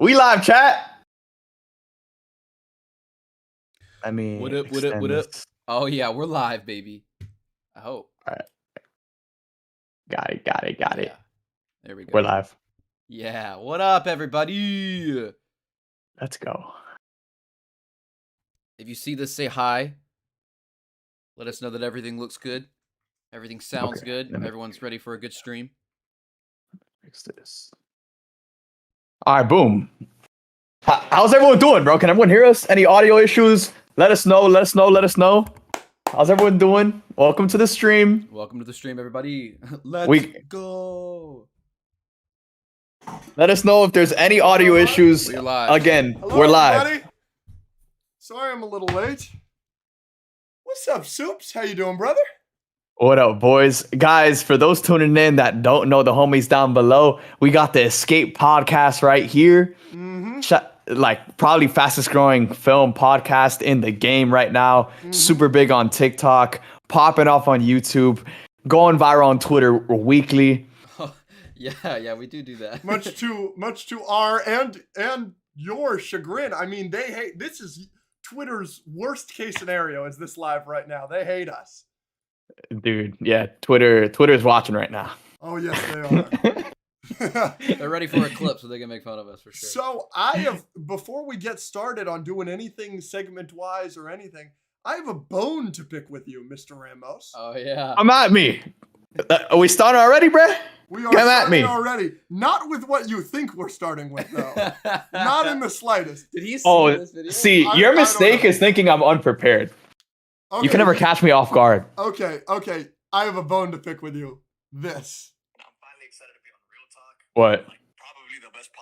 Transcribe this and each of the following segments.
We live, chat. I mean, what up? Oh yeah, we're live, baby. I hope. All right. Got it. Yeah. There we go. We're live. Yeah. What up, everybody? Let's go. If you see this, say hi. Let us know that everything looks good. Everything sounds good. Everyone's ready for a good stream. Fix this. All right, boom. How's everyone doing, bro? Can everyone hear us? Any audio issues? Let us know. How's everyone doing? Welcome to the stream. Welcome to the stream, everybody. Let's go. Let us know if there's any audio issues. We're live. Again, Hello, we're live. everybody. Sorry I'm a little late. What's up, Supes? How you doing, brother? What up, boys? Guys, for those tuning in that don't know the homies down below, we got the Escape podcast right here. Like probably fastest growing film podcast in the game right now. Super big on TikTok, popping off on YouTube, going viral on Twitter weekly. Yeah, we do that. Much to our and your chagrin. I mean, they hate. This is Twitter's worst case scenario. Is this live right now? They hate us. Dude, yeah, Twitter's watching right now. Oh yes, they are. They're ready for a clip so they can make fun of us for sure. So I have, before we get started on doing anything segment wise or anything, I have a bone to pick with you, Mr. Ramos. Oh yeah. Come at me. Are we starting already, bruh? We are Come at me already. Not with what you think we're starting with, though. Not in the slightest. Did he see this video? See, your mistake is thinking I'm unprepared. Okay, You can never catch me off guard. Okay. I have a bone to pick with you. This. I'm finally excited to be on Real Talk. What? Like, probably the best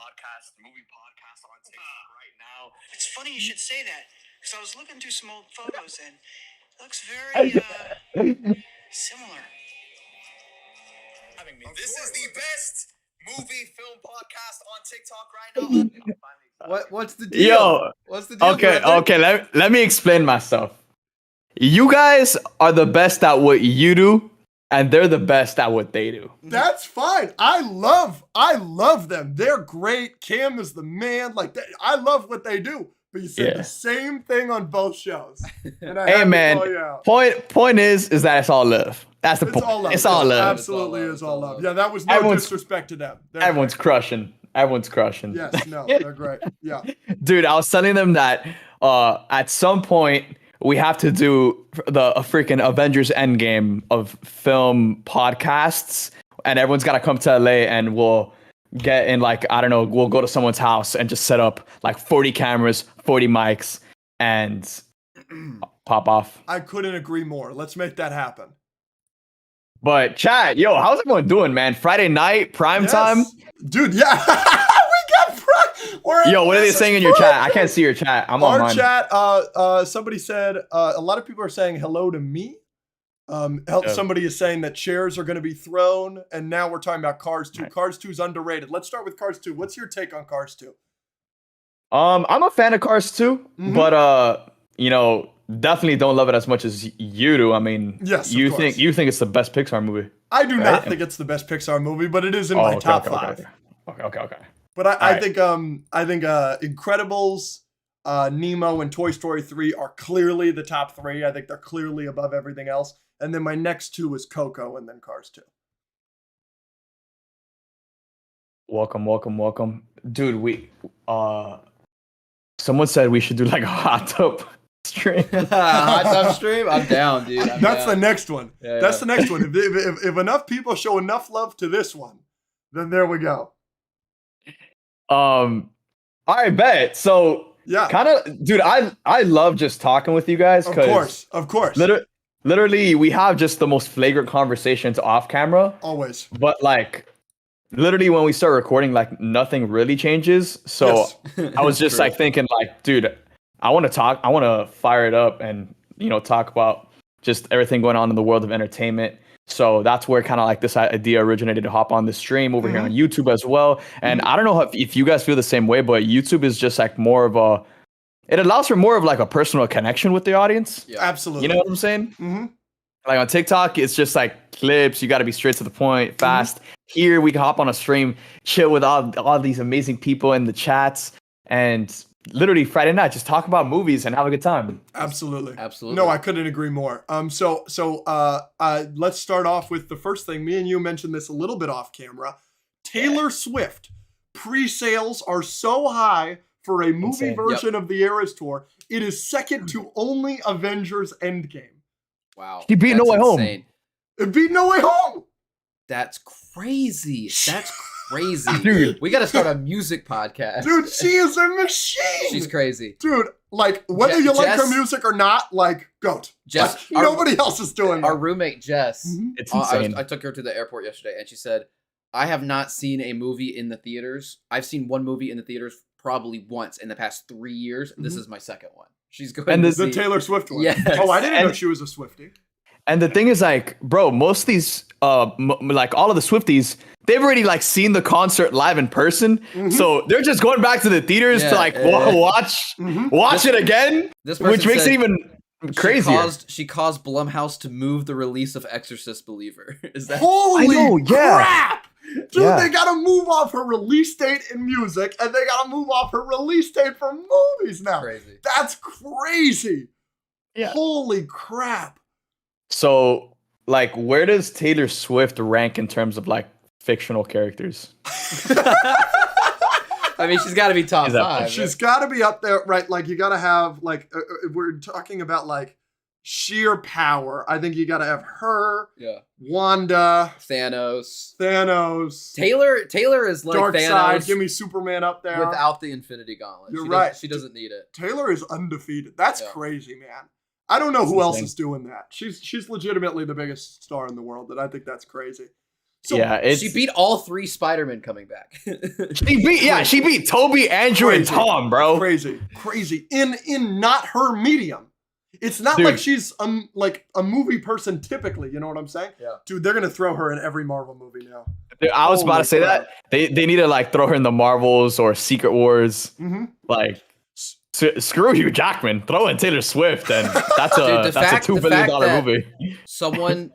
movie podcast on TikTok right now. It's funny you should say that, because I was looking through some old photos and it looks very similar. This is the best movie film podcast on TikTok right now. What's the deal? Yo. What's the deal? Okay. Let me explain myself. You guys are the best at what you do, and they're the best at what they do. That's fine. I love them. They're great. Cam is the man. I love what they do. But you said the same thing on both shows. And I Hey had to man, call you out. point is that it's all love. That's the point. It's all love. Absolutely is all love. Yeah, that was no disrespect to them. Everyone's crushing. Yes, no, they're great. Yeah. Dude, I was telling them that at some point we have to do a freaking Avengers Endgame of film podcasts, and everyone's got to come to LA, and we'll get in, like, I don't know, we'll go to someone's house and just set up like 40 cameras, 40 mics, and pop off. I couldn't agree more. Let's make that happen. But chat, yo, how's everyone doing, man? Friday night, prime time? Dude, yeah. We got prime. Yo, what are they saying in your chat? I can't see your chat. I'm on our mine. Chat, somebody said, a lot of people are saying hello to me. Somebody is saying that chairs are going to be thrown, and now we're talking about Cars 2. Right. Cars 2 is underrated. Let's start with Cars 2. What's your take on Cars 2? I'm a fan of Cars 2, but definitely don't love it as much as you do. I mean, yes, you think it's the best Pixar movie. I do not think it's the best Pixar movie, but it is in my top 5. Okay. But I think Incredibles, Nemo, and Toy Story 3 are clearly the top 3. I think they're clearly above everything else. And then my next 2 is Coco, and then Cars 2. Welcome. Dude, someone said we should do like a hot tub stream. Hot tub stream? I'm down, dude. That's the next one. That's the next one. If enough people show enough love to this one, then there we go. All right, bet. So yeah, kind of, dude. I love just talking with you guys. Of course. Literally, we have just the most flagrant conversations off camera. Always. But like, literally, when we start recording, like nothing really changes. So I was just like thinking, like, dude, I want to talk. I want to fire it up and talk about just everything going on in the world of entertainment. So that's where kind of like this idea originated to hop on the stream over here on YouTube as well. And I don't know if you guys feel the same way, but YouTube is just like more of it allows for more of like a personal connection with the audience. Yeah, absolutely. You know what I'm saying? Like on TikTok, it's just like clips. You got to be straight to the point, fast. here. We can hop on a stream, chill with all these amazing people in the chats, and literally Friday night just talk about movies and have a good time. Absolutely. Absolutely. No, I couldn't agree more. So let's start off with the first thing. Me and you mentioned this a little bit off camera. Taylor Swift pre-sales are so high for a movie version of the Eras Tour. It is second to only Avengers Endgame. Wow. He beat No Way Home. It beat No Way Home. That's crazy. That's crazy. Dude. We got to start a music podcast. Dude, she is a machine. She's crazy. Dude, like, whether you like her music or not, like, goat. Jess, like, nobody else is doing Our that. roommate, Jess, It's insane. I took her to the airport yesterday, and she said, I have not seen a movie in the theaters. I've seen one movie in the theaters probably once in the past 3 years. This is my second one. She's going And to the Taylor Swift one. Yes. Oh, I didn't know she was a Swiftie. And the thing is, like, bro, most of these, like all of the Swifties, they've already like seen the concert live in person, so they're just going back to the theaters to like watch it again, which makes it even crazier. She caused Blumhouse to move the release of Exorcist Believer. Is that Holy yeah. crap! Dude, Yeah. they gotta move off her release date in music, and they gotta move off her release date for movies now. crazy? That's crazy. Yeah. Holy crap. So, like, where does Taylor Swift rank in terms of like fictional characters? I mean, she's got to be top Is that- 5. She's gotta be up there, right? Like, you gotta have, like, we're talking about, like, sheer power. I think you gotta have her, Yeah. Wanda, Thanos. Taylor is like Dark Thanos Side. Give me Superman up there. without the Infinity Gauntlet. You're She right. She doesn't need it. Taylor is undefeated. That's Yeah. crazy, man. I don't know who else insane. is doing that. She's legitimately the biggest star in the world, and I think that's crazy. So, yeah, it's, She beat all 3 Spider-Men coming back. she beat Toby, Andrew, and Crazy. Tom, bro. crazy. In not her medium. It's not Dude. like she's like a movie person typically. You know what I'm saying? Yeah. Dude, they're gonna throw her in every Marvel movie now. Dude, I was about Holy to say crap. that they need to like throw her in the Marvels or Secret Wars. Mm-hmm. Like, screw you, Jackman. Throw in Taylor Swift, and that's Dude, a $2 billion that movie. Someone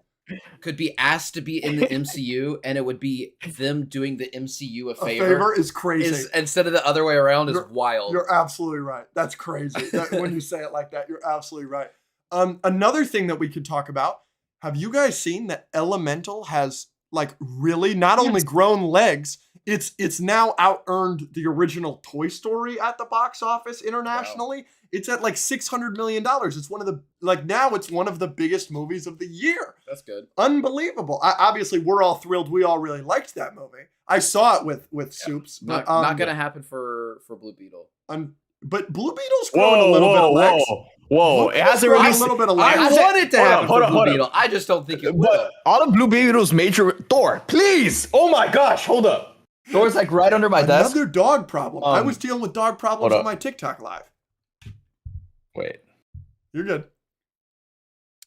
could be asked to be in the MCU, and it would be them doing the MCU a A favor. favor is crazy. Instead of the other way around is wild. You're absolutely right. That's crazy. When you say it like that, you're absolutely right. Another thing that we could talk about. Have you guys seen that Elemental has like really not only grown legs, it's now out-earned the original Toy Story at the box office internationally. Wow. It's at like $600 million. It's one of the now it's one of the biggest movies of the year. That's good. Unbelievable. Obviously, we're all thrilled. We all really liked that movie. I saw it with Supes, but Not gonna happen for Blue Beetle. But Blue Beetle's growing a little bit of legs. Whoa! It hasn't released a little bit of I legs. want it to happen hold for on, Blue hold on. Beetle. I just don't think it will. But all of Blue Beetle's major Thor, please! Oh my gosh! Hold up. Thor's like right under my desk. Another dog problem. I was dealing with dog problems on my TikTok live. Wait. You're good.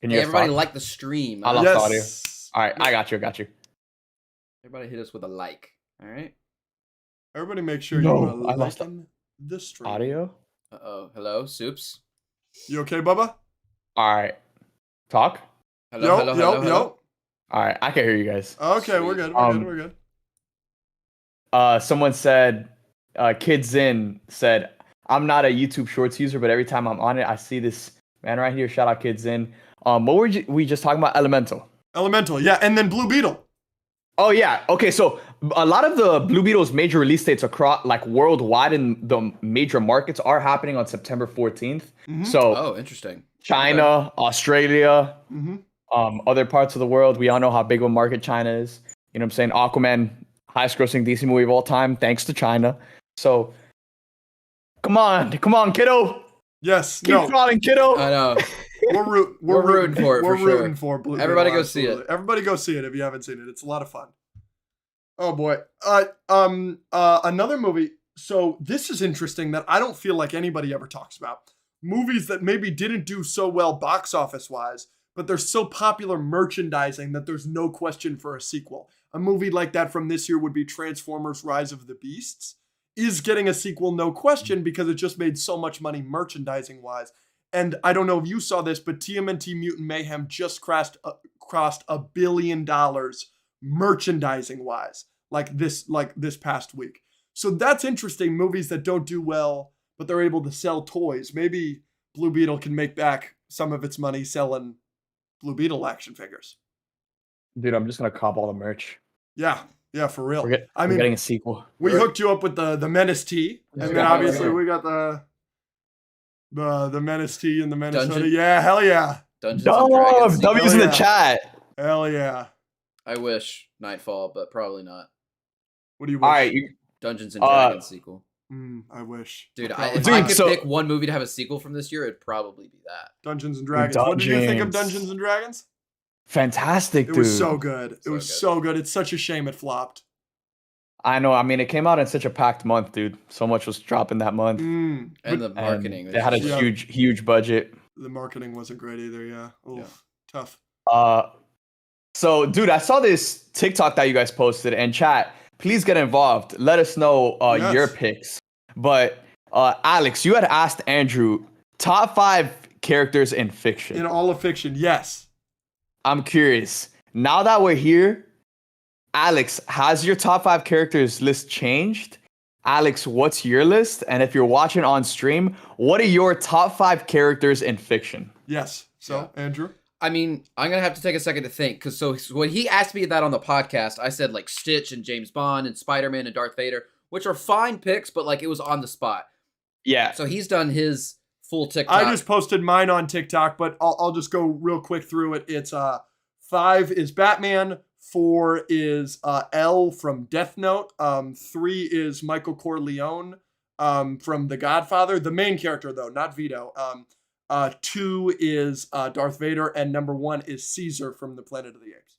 Can Hey, you everybody talk? like the stream. I lost Yes. audio. All right, I got you. Everybody hit us with a like. All right. Everybody make sure No, you're I lost liking the stream. Audio. Uh-oh. Hello, Supes. You okay, Bubba? All right. Talk. Hello, hello. All right, I can hear you guys. Okay, we're Sweet. good. We're good. Someone said, Kid Zin said, I'm not a YouTube Shorts user, but every time I'm on it, I see this man right here. Shout out Kid Zin. What were we just talking about? Elemental. Elemental, yeah, and then Blue Beetle. Oh yeah. Okay, so a lot of the Blue Beetle's major release dates across like worldwide in the major markets are happening on September 14th. So Oh, interesting. China, Australia, Mm-hmm. other parts of the world. We all know how big of a market China is. You know what I'm saying? Aquaman, highest grossing DC movie of all time, thanks to China. So come on, kiddo. Yes, Keep crawling, kiddo. I know. We're rooting for it, We're for sure. rooting for Blue Everybody Beetle, go see it. absolutely. Everybody go see it if you haven't seen it. It's a lot of fun. Oh boy. Another movie. So this is interesting that I don't feel like anybody ever talks about. Movies that maybe didn't do so well box office wise, but they're so popular merchandising that there's no question for a sequel. A movie like that from this year would be Transformers: Rise of the Beasts. Is getting a sequel, no question, because it just made so much money merchandising wise. And I don't know if you saw this, but TMNT Mutant Mayhem just crossed $1 billion merchandising wise, like this past week. So that's interesting. Movies that don't do well, but they're able to sell toys. Maybe Blue Beetle can make back some of its money selling Blue Beetle action figures. Dude, I'm just gonna cop all the merch. Yeah, for real. We're I mean, getting a sequel. we hooked you up with the Menace tee, and then obviously we got the Menace tee and the Menace hoodie. Yeah, hell yeah. Dungeons and Dragons. W's in the chat. Hell yeah. I wish Nightfall, but probably not. What do you wish? All right, Dungeons and Dragons sequel. I wish. Dude, if I could pick one movie to have a sequel from this year, it'd probably be that. Dungeons and Dragons. What did you think of Dungeons and Dragons? Fantastic, dude. It was so good. It was so good. It's such a shame it flopped. I know. I mean, it came out in such a packed month, dude. So much was dropping that month. And the marketing. They had a huge budget. The marketing wasn't great either, yeah. Tough. So, dude, I saw this TikTok that you guys posted, and chat, please get involved. Let us know your picks. But, Alex, you had asked Andrew, top 5 characters in fiction. In all of fiction, yes. I'm curious. Now that we're here, Alex, has your top 5 characters list changed? Alex, what's your list? And if you're watching on stream, what are your top 5 characters in fiction? Yes. So, Andrew? I mean, I'm going to have to take a second to think. Because when he asked me that on the podcast, I said like Stitch and James Bond and Spider-Man and Darth Vader, which are fine picks, but like it was on the spot. Yeah. So he's done his full TikTok. I just posted mine on TikTok, but I'll just go real quick through it. It's 5 is Batman, 4 is L from Death Note, 3 is Michael Corleone from The Godfather, the main character though, not Vito. 2 is Darth Vader, and number 1 is Caesar from the Planet of the Apes.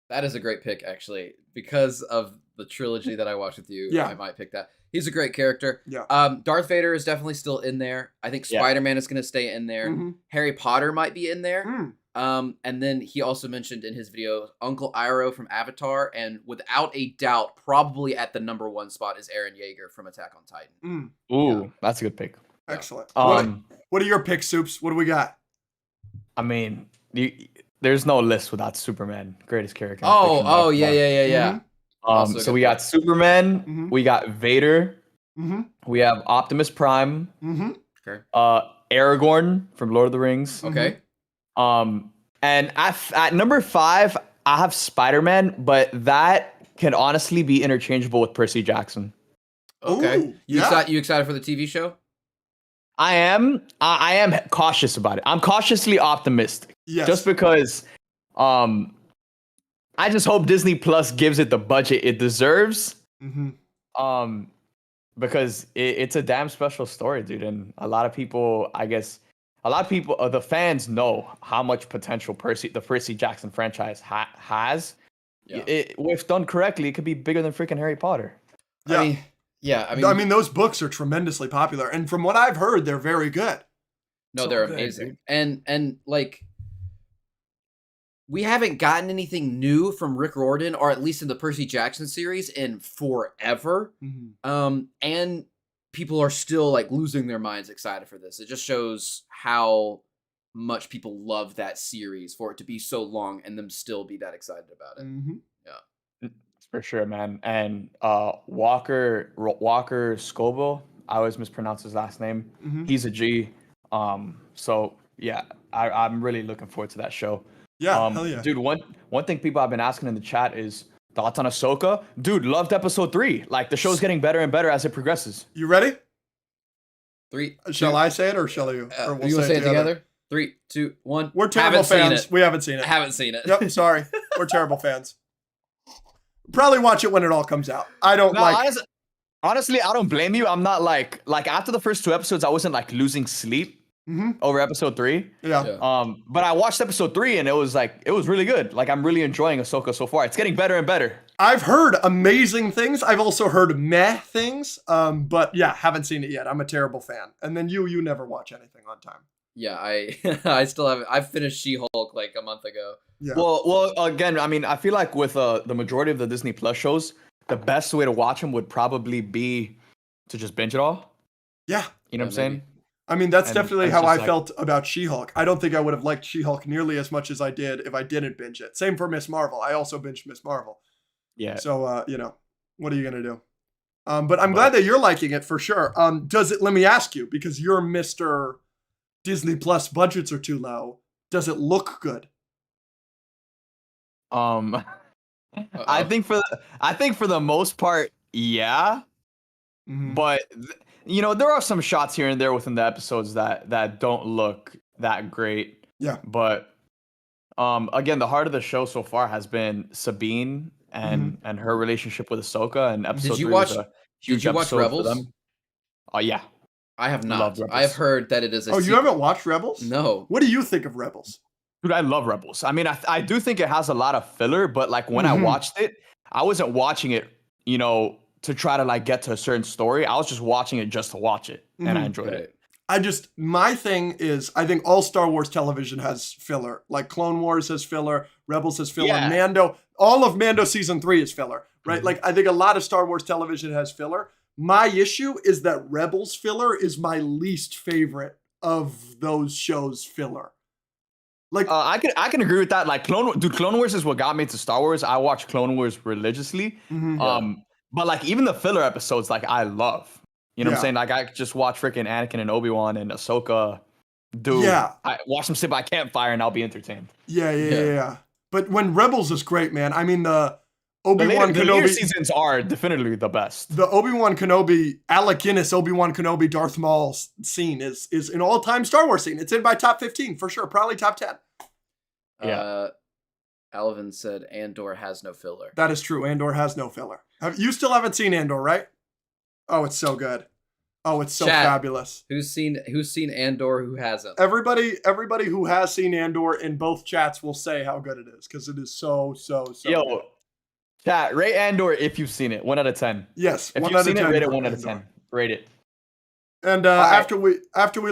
That is a great pick, actually, because of the trilogy that I watched with you. I might pick that. He's a great character. Yeah. Darth Vader is definitely still in there. I think Spider-Man is going to stay in there. Mm-hmm. Harry Potter might be in there. And then he also mentioned in his video Uncle Iroh from Avatar, and without a doubt, probably at the number 1 spot is Eren Yeager from Attack on Titan. Ooh, that's a good pick. Excellent. What are your picks, Supes? What do we got? I mean, there's no list without Superman, greatest character. Yeah. So we got Superman, we got Vader, we have Optimus Prime, Okay. Aragorn from Lord of the Rings. Okay. And at number 5, I have Spider-Man, but that can honestly be interchangeable with Percy Jackson. Okay. Ooh, You excited for the TV show? I am cautious about it. I'm cautiously optimistic. Yes. Just because I just hope Disney Plus gives it the budget it deserves. Because it's a damn special story, dude. And a lot of people, the fans know how much potential the Percy Jackson franchise has. Yeah. If done correctly, it could be bigger than freaking Harry Potter. Yeah. I mean, those books are tremendously popular, and from what I've heard, they're very good. No, they're amazing. And like, we haven't gotten anything new from Rick Riordan, or at least in the Percy Jackson series, in forever. And people are still like losing their minds excited for this. It just shows how much people love that series for it to be so long and them still be that excited about it. For sure, man. And Walker Scobell, I always mispronounce his last name. He's a G. So yeah, I'm really looking forward to that show. Yeah, hell yeah. Dude, one thing people have been asking in the chat is thoughts on Ahsoka. Dude, loved episode 3. Like, the show's getting better and better as it progresses. You ready? 3. Shall I say it, or shall you? Or we'll you want to say it together? 3, 2, 1. We're terrible fans. We haven't seen it. I haven't seen it. Yep, sorry. We're terrible fans. Probably watch it when it all comes out. Honestly, I don't blame you. I'm not like after the first 2 episodes, I wasn't like losing sleep over episode 3. Yeah. But I watched episode 3 and it was really good. Like, I'm really enjoying Ahsoka so far. It's getting better and better. I've heard amazing things. I've also heard meh things. But yeah, haven't seen it yet. I'm a terrible fan. And then you never watch anything on time. Yeah, I still haven't. I finished She-Hulk like a month ago. Yeah. Well, again, I mean, I feel like with the majority of the Disney Plus shows, the best way to watch them would probably be to just binge it all. Yeah. You know what I'm saying? I mean, that's And definitely it's how just I like- felt about She-Hulk. I don't think I would have liked She-Hulk nearly as much as I did if I didn't binge it. Same for Miss Marvel. I also binged Miss Marvel. Yeah. So, what are you going to do? But I'm glad that you're liking it for sure. Let me ask you, because you're Mr. Disney Plus budgets are too low. Does it look good? I think for the most part, yeah. Mhm. But there are some shots here and there within the episodes that don't look that great. Yeah. But again, the heart of the show so far has been Sabine and her relationship with Ahsoka, and episode 3 was a huge Did you watch episode Rebels? for them. Oh yeah. I have not. Loved Rebels. I've heard that it is a you haven't watched Rebels? No. What do you think of Rebels? Dude, I love Rebels. I mean, I do think it has a lot of filler, but like when I watched it, I wasn't watching it, to try to like get to a certain story. I was just watching it just to watch it, and I enjoyed it. My thing is, I think all Star Wars television has filler. Like Clone Wars has filler, Rebels has filler, Yeah. Mando, all of Mando season 3 is filler, right? Like I think a lot of Star Wars television has filler. My issue is that Rebels filler is my least favorite of those shows filler. Like I can agree with that. Like Clone Wars is what got me into Star Wars. I watch Clone Wars religiously. But like even the filler episodes, like I love. You know what I'm saying? Like I could just watch freaking Anakin and Obi-Wan and Ahsoka. Dude, I watch them sit by a campfire and I'll be entertained. Yeah. But when Rebels is great, man. I mean the Obi-Wan the Kenobi later seasons are definitely the best. The Obi-Wan Kenobi, Alec Guinness, Obi-Wan Kenobi, Darth Maul scene is an all-time Star Wars scene. It's in my top 15 for sure, probably top 10. Yeah. Alvin said Andor has no filler. That is true. Andor has no filler. You still haven't seen Andor, right? Oh, it's so good. Oh, it's so fabulous. Who's seen Andor? Who hasn't? Everybody who has seen Andor in both chats will say how good it is because it is so Yo, good. Chat, rate Andor if you've seen it. 1 out of 10. Yes, if you've seen it, rate it 1 out of 10. Rate it. And after we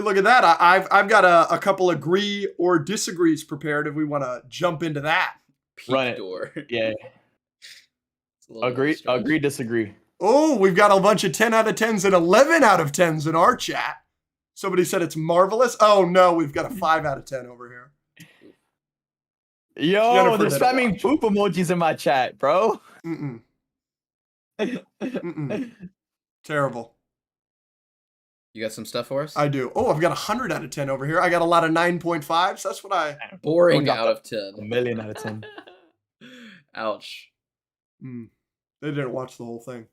look at that, I've got a couple agree or disagrees prepared if we want to jump into that. Run it. Door. Yeah. Agree, disagree. Oh, we've got a bunch of 10 out of 10s and 11 out of 10s in our chat. Somebody said it's marvelous. Oh no, we've got a 5 out of 10 over here. Yo, they're spamming poop emojis in my chat, bro. Terrible. You got some stuff for us? I do. Oh, I've got 100 out of 10 over here. I got a lot of 9.5s. That's what I... Boring out of 10. 1,000,000 out of 10. Ouch. They didn't watch the whole thing.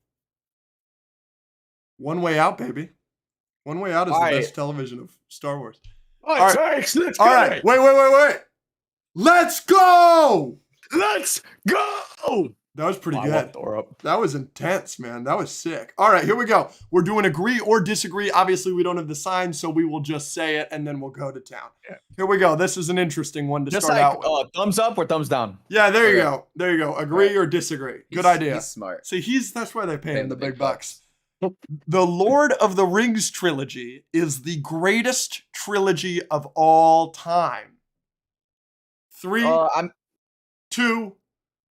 One Way Out, baby. One Way Out is the best television of Star Wars. All right. All right. Wait. Let's go! Let's go! That was pretty good. That was intense, man. That was sick. All right, here we go. We're doing agree or disagree. Obviously, we don't have the sign, so we will just say it, and then we'll go to town. Yeah. Here we go. This is an interesting one to start out with. Thumbs up or thumbs down? Yeah, there you go. There you go. Agree or disagree. Good idea. He's smart. See, that's why they pay him the big bucks. The Lord of the Rings trilogy is the greatest trilogy of all time. 3, 2,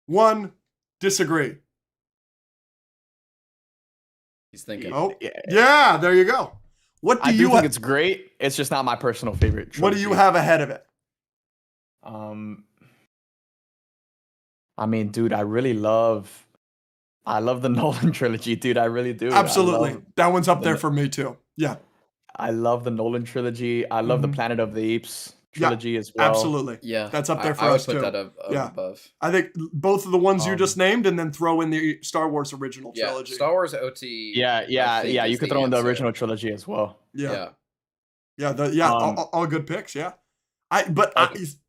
1. Disagree. He's thinking. Oh, yeah, there you go. What do you think it's great. It's just not my personal favorite trilogy. What do you have ahead of it? I mean, dude, I love the Nolan trilogy, dude. I really do. Absolutely. That one's up there for me too. Yeah. I love the Nolan trilogy. I love the Planet of the Apes trilogy as well. Absolutely. Yeah. That's up there for us too. I would put that above. I think both of the ones you just named and then throw in the Star Wars original trilogy. Star Wars OT. Yeah. You could throw in the original trilogy as well. Yeah. All good picks, yeah.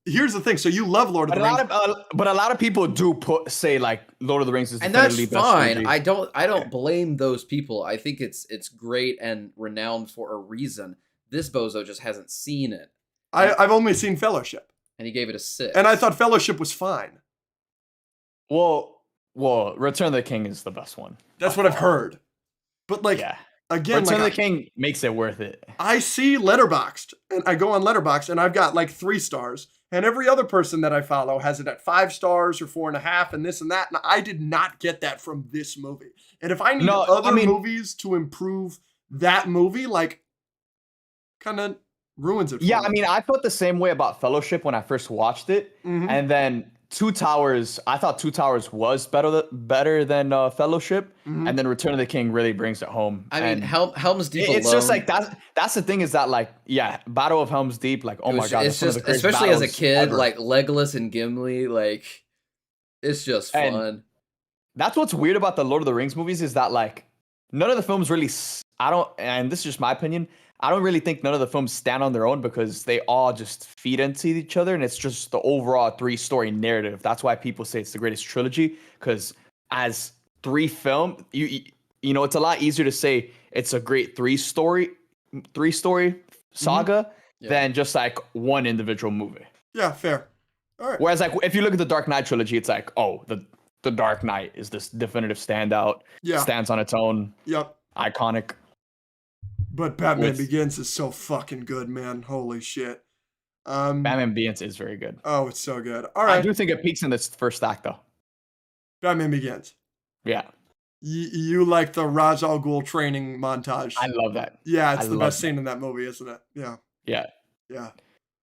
Here's the thing. So you love Lord of the Rings. But a lot of people do say like Lord of the Rings is and that's fine. Trilogy. I don't blame those people. I think it's great and renowned for a reason. This bozo just hasn't seen it. I've only seen Fellowship. And he gave it a 6. And I thought Fellowship was fine. Well, Return of the King is the best one. That's what I've heard. But again, Return of the King makes it worth it. I see Letterboxd, and I go on Letterboxd, and I've got like 3 stars, and every other person that I follow has it at 5 stars or 4.5, and this and that. And I did not get that from this movie. And if I need other movies to improve that movie, kind of ruins it for Yeah, me. I mean, I felt the same way about Fellowship when I first watched it, and then Two Towers. I thought Two Towers was better than Fellowship, and then Return of the King really brings it home. I mean, And Helm's Deep it's alone. just like that's the thing is that like Battle of Helm's Deep, like my god, it's that's one of just the greatest especially as a battles kid, ever. like Legolas and Gimli, like it's just fun. And that's what's weird about the Lord of the Rings movies is that like none of the films really. And this is just my opinion. I don't really think none of the films stand on their own because they all just feed into each other, and it's just the overall 3-story narrative. That's why people say it's the greatest trilogy, because as 3 film, you know, it's a lot easier to say it's a great 3-story saga than just like one individual movie. Yeah, fair. All right. Whereas like if you look at the Dark Knight trilogy, it's like, oh, the Dark Knight is this definitive standout. Yeah. Stands on its own. Yep. Iconic. But Batman Begins is so fucking good, man. Holy shit. Batman Begins is very good. Oh, it's so good. All right. I do think it peaks in this first act, though. Batman Begins. Yeah. You like the Ra's al Ghul training montage. I love that. Yeah, it's the best scene in that movie, isn't it? Yeah. Yeah. Yeah.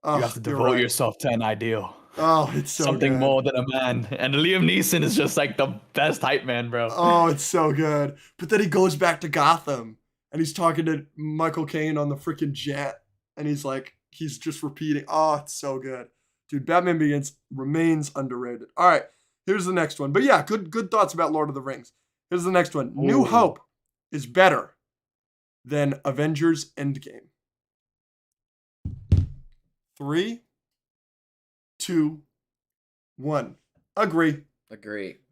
Oh, you have to devote yourself to an ideal. Oh, it's so something good. more than a man. And Liam Neeson is just like the best hype man, bro. Oh, it's so good. But then he goes back to Gotham and he's talking to Michael Caine on the freaking jet. And he's just repeating. Oh, it's so good. Dude, Batman Begins remains underrated. All right, here's the next one. But yeah, good thoughts about Lord of the Rings. Here's the next one. Ooh. New Hope is better than Avengers Endgame. 3, 2, 1. Agree.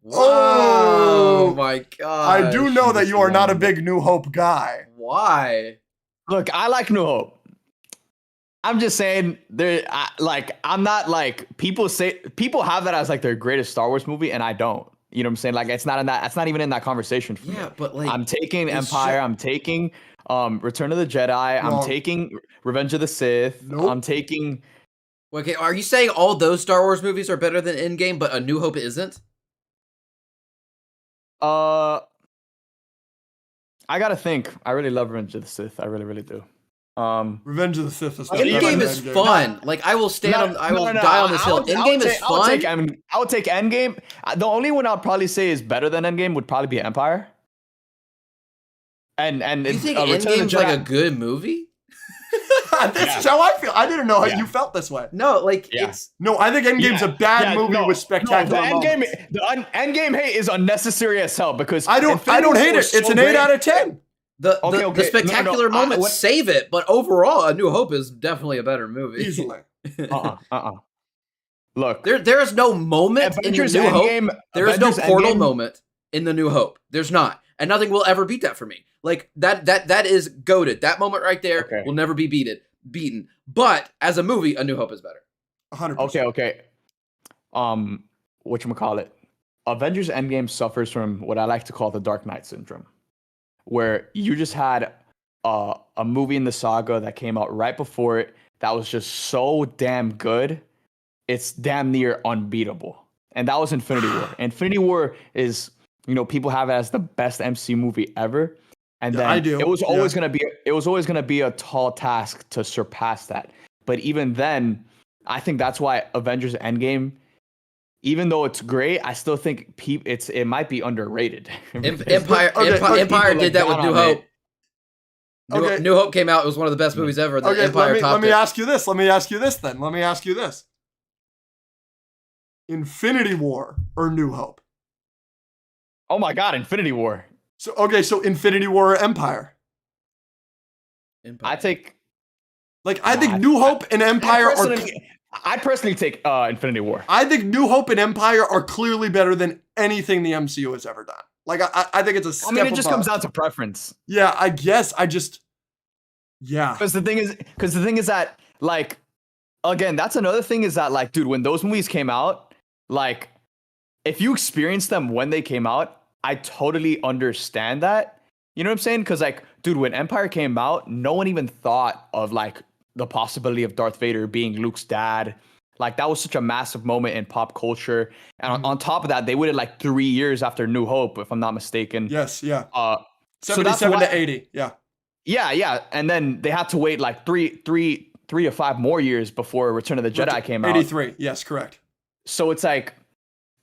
Wow. Oh my god. I do know that you are not a big New Hope guy. Why? Look, I like New Hope. I'm just saying I'm not like people have that as like their greatest Star Wars movie, and I don't. You know what I'm saying? Like it's not even in that conversation for me. But like I'm taking Empire, I'm taking Return of the Jedi, I'm taking Revenge of the Sith, I'm taking. Okay, are you saying all those Star Wars movies are better than Endgame, but A New Hope isn't? I gotta think. I really love Revenge of the Sith. I really, really do. Revenge of the Sith is Endgame is fun. Like I will die on this hill. Endgame is fun. I would take Endgame. The only one I'll probably say is better than Endgame would probably be Empire. And you think Endgame's like a good movie? This is how I feel. I didn't know how you felt this way. No, it's no. I think Endgame's a bad movie with spectacular moments. The Endgame hate is unnecessary as hell because I don't hate it. It's an 8 out of 10. The spectacular moments save it, but overall, A New Hope is definitely a better movie. Easily. Look, there is no moment in The New Hope. There is no portal moment in The New Hope. There's not, and nothing will ever beat that for me. Like that is goated. That moment right there will never be beaten. But as a movie, A New Hope is better. 100%. Okay. Whatchamacallit? Avengers Endgame suffers from what I like to call the Dark Knight syndrome, where you just had a movie in the saga that came out right before it that was just so damn good, it's damn near unbeatable. And that was Infinity War. Infinity War is, people have it as the best MC movie ever. And then I do. It was always gonna be a tall task to surpass that. But even then, I think that's why Avengers Endgame, even though it's great, I still think it might be underrated. Empire did that with New Hope. New Hope came out. It was one of the best movies ever. Let me ask you this. Let me ask you this. Infinity War or New Hope? Oh my God, Infinity War. So Infinity War or Empire? I think. I think New Hope and Empire are. I personally take Infinity War. I think New Hope and Empire are clearly better than anything the MCU has ever done. I think it's a step it just comes down to preference. Yeah, I guess. Yeah. Because the thing is that, again, that's another thing is that, dude, when those movies came out, if you experienced them when they came out, I totally understand that. You know what I'm saying? Because, dude, when Empire came out, no one even thought of, the possibility of Darth Vader being Luke's dad. That was such a massive moment in pop culture. And on top of that, they waited 3 years after New Hope, if I'm not mistaken. Yes, yeah. 77 to 80, yeah. Yeah. And then they had to wait like three to 5 more years before Return of the Jedi came out. 83. Yes, correct. So it's like,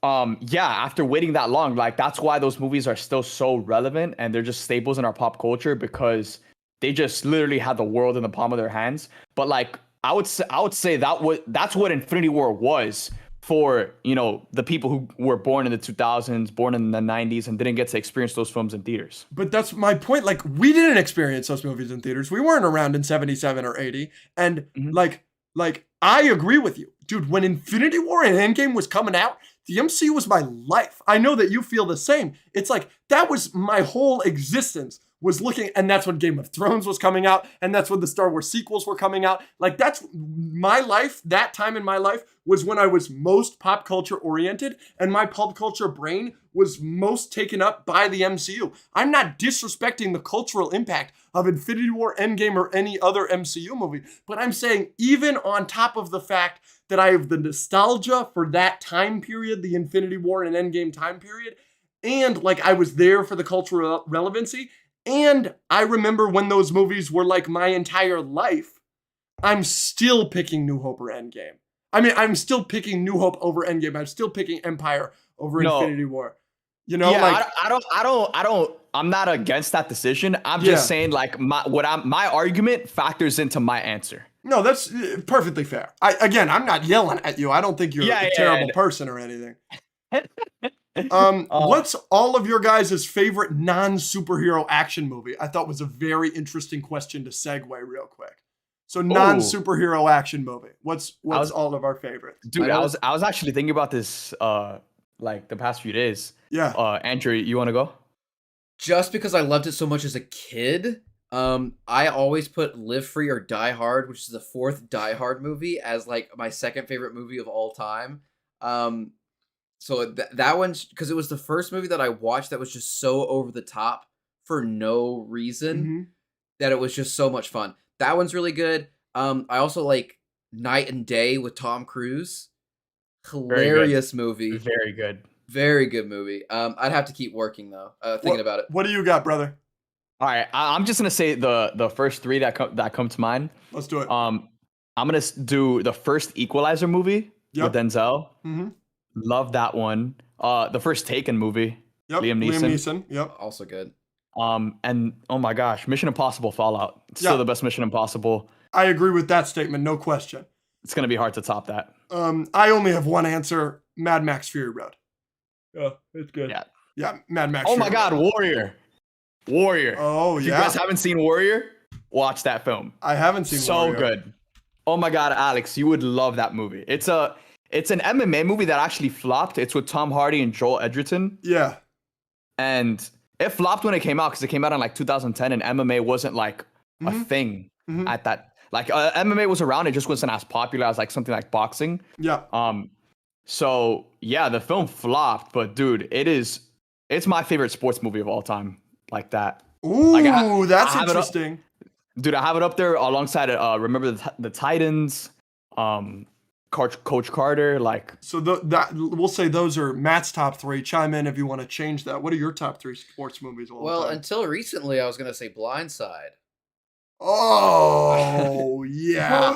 after waiting that long, like that's why those movies are still so relevant and they're just staples in our pop culture, because they just literally had the world in the palm of their hands. But like, I would say that's what Infinity War was for, the people who were born in the 2000s, born in the 90s, and didn't get to experience those films in theaters. But that's my point. Like, we didn't experience those movies in theaters. We weren't around in 77 or 80. And like I agree with you. Dude, when Infinity War and Endgame was coming out, the MCU was my life. I know that you feel the same. It's like, that was my whole existence, was looking, and that's when Game of Thrones was coming out, and that's when the Star Wars sequels were coming out. Like, that's my life. That time in my life was when I was most pop culture oriented, and my pop culture brain was most taken up by the MCU. I'm not disrespecting the cultural impact of Infinity War, Endgame, or any other MCU movie, but I'm saying, even on top of the fact that I have the nostalgia for that time period, the Infinity War and Endgame time period, and like I was there for the cultural relevancy, and I remember when those movies were like my entire life, I'm still picking New Hope or Endgame. I mean, I'm still picking New Hope over Endgame. I'm still picking Empire over Infinity War. I'm not against that decision. I'm just saying, like, my argument factors into my answer. No, that's perfectly fair. I'm not yelling at you. I don't think you're a terrible person or anything. What's all of your guys' favorite non-superhero action movie? I thought was a very interesting question to segue real quick. So non-superhero action movie. What's all of our favorites? Dude, I was actually thinking about this like the past few days. Yeah. Andrew, you want to go? Just because I loved it so much as a kid, I always put Live Free or Die Hard, which is the 4th Die Hard movie, as like my second favorite movie of all time. So that one's because it was the first movie that I watched that was just so over the top for no reason that it was just so much fun. That one's really good. I also like Night and Day with Tom Cruise. Hilarious movie. Very good. Very good movie. I'd have to keep working though, thinking about it. What do you got, brother? All right, I'm just gonna say the first 3 that come to mind. Let's do it. I'm gonna do the first Equalizer movie with Denzel. Love that one. The first Taken movie. Liam Neeson. Yep. Also good. And oh my gosh, Mission Impossible Fallout. It's still the best Mission Impossible. I agree with that statement, no question. It's gonna be hard to top that. I only have one answer: Mad Max Fury Road. Yeah, it's good. Yeah, Mad Max. Oh my God, Warrior. Oh If yeah. you guys haven't seen Warrior, watch that film. I haven't seen Warrior. So good. Oh my God, Alex, you would love that movie. It's an MMA movie that actually flopped. It's with Tom Hardy and Joel Edgerton. Yeah. And it flopped when it came out because it came out in like 2010 and MMA wasn't like a thing at that. Like MMA was around, it just wasn't as popular as like something like boxing. Yeah. So yeah, the film flopped, but dude, it's my favorite sports movie of all time. Like that. Ooh, like that's interesting. Dude, I have it up there alongside Remember the Titans, Coach Carter, like. So that we'll say those are Matt's top 3. Chime in if you want to change that. What are your top 3 sports movies all the time? Until recently, I was gonna say Blindside. Oh yeah.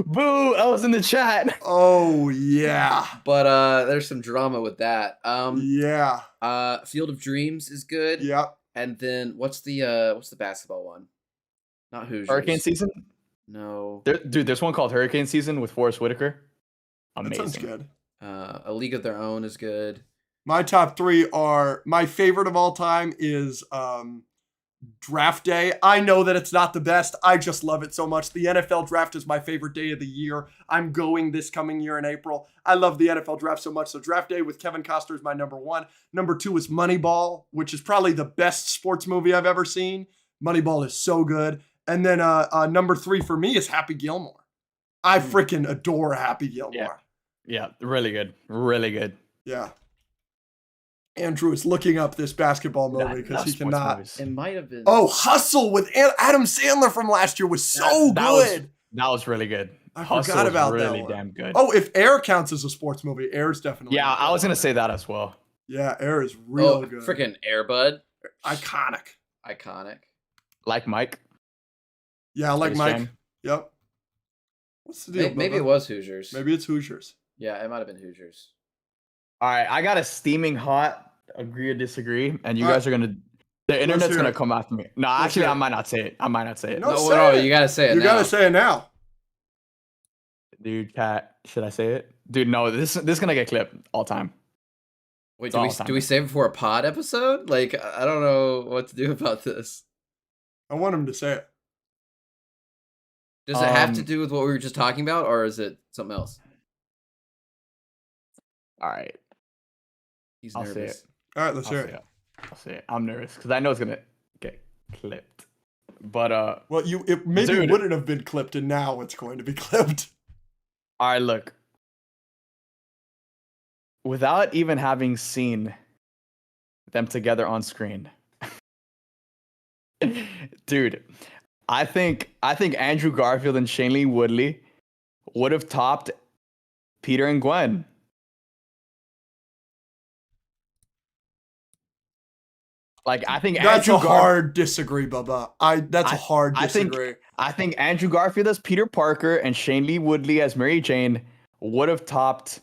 Boo! I was in the chat. Oh yeah. But there's some drama with that. Yeah. Field of Dreams is good. Yep. And then what's the basketball one? Not Hoosiers. Hurricane Season? No. There's one called Hurricane Season with Forrest Whitaker. Amazing. That sounds good. A League of Their Own is good. My top 3 are, my favorite of all time is Draft Day. I know that it's not the best. I just love it so much. The NFL Draft is my favorite day of the year. I'm going this coming year in April. I love the NFL Draft so much. So Draft Day with Kevin Costner is my number 1. Number 2 is Moneyball, which is probably the best sports movie I've ever seen. Moneyball is so good. And then number 3 for me is Happy Gilmore. I freaking adore Happy Gilmore. Yeah, really good. Really good. Yeah. Andrew is looking up this basketball movie because he cannot. It might have been. Oh, Hustle with Adam Sandler from last year was so good. That was really good. I forgot about that one. Really damn good. Oh, if Air counts as a sports movie, Air's definitely. Yeah, I was gonna say that as well. Yeah, Air is real good. Freaking Air Bud. Iconic. Like Mike. Yeah, I like Space Mike. Jam. Yep. What's the deal? Maybe Bubba? it was Hoosiers. Maybe it's Hoosiers. Yeah, it might have been Hoosiers. All right, I got a steaming hot agree or disagree, and you All guys are gonna. The internet's hear gonna it. come after me. No, Let's actually, hear I it. might not say it. I might not say it. No, No, say no, it. you gotta say it You now. gotta say it now. Dude, cat, should I say it? Dude, no. This is gonna get clipped all time. Wait, It's do we all time. do we save it for a pod episode? Like, I don't know what to do about this. I want him to say it. Does it have to do with what we were just talking about, or is it something else? All right, He's I'll say nervous. it. All right, let's I'll hear say it. it. I'll say it. I'm nervous because I know it's gonna get clipped. But Well, it maybe Dude. wouldn't have been clipped, and now it's going to be clipped. all right, look. Without even having seen them together on screen, dude, I think Andrew Garfield and Shailene Woodley would have topped Peter and Gwen. Like I think That's Andrew a hard disagree, Bubba. That's a hard I think disagree. I think Andrew Garfield as Peter Parker and Shailene Woodley as Mary Jane would have topped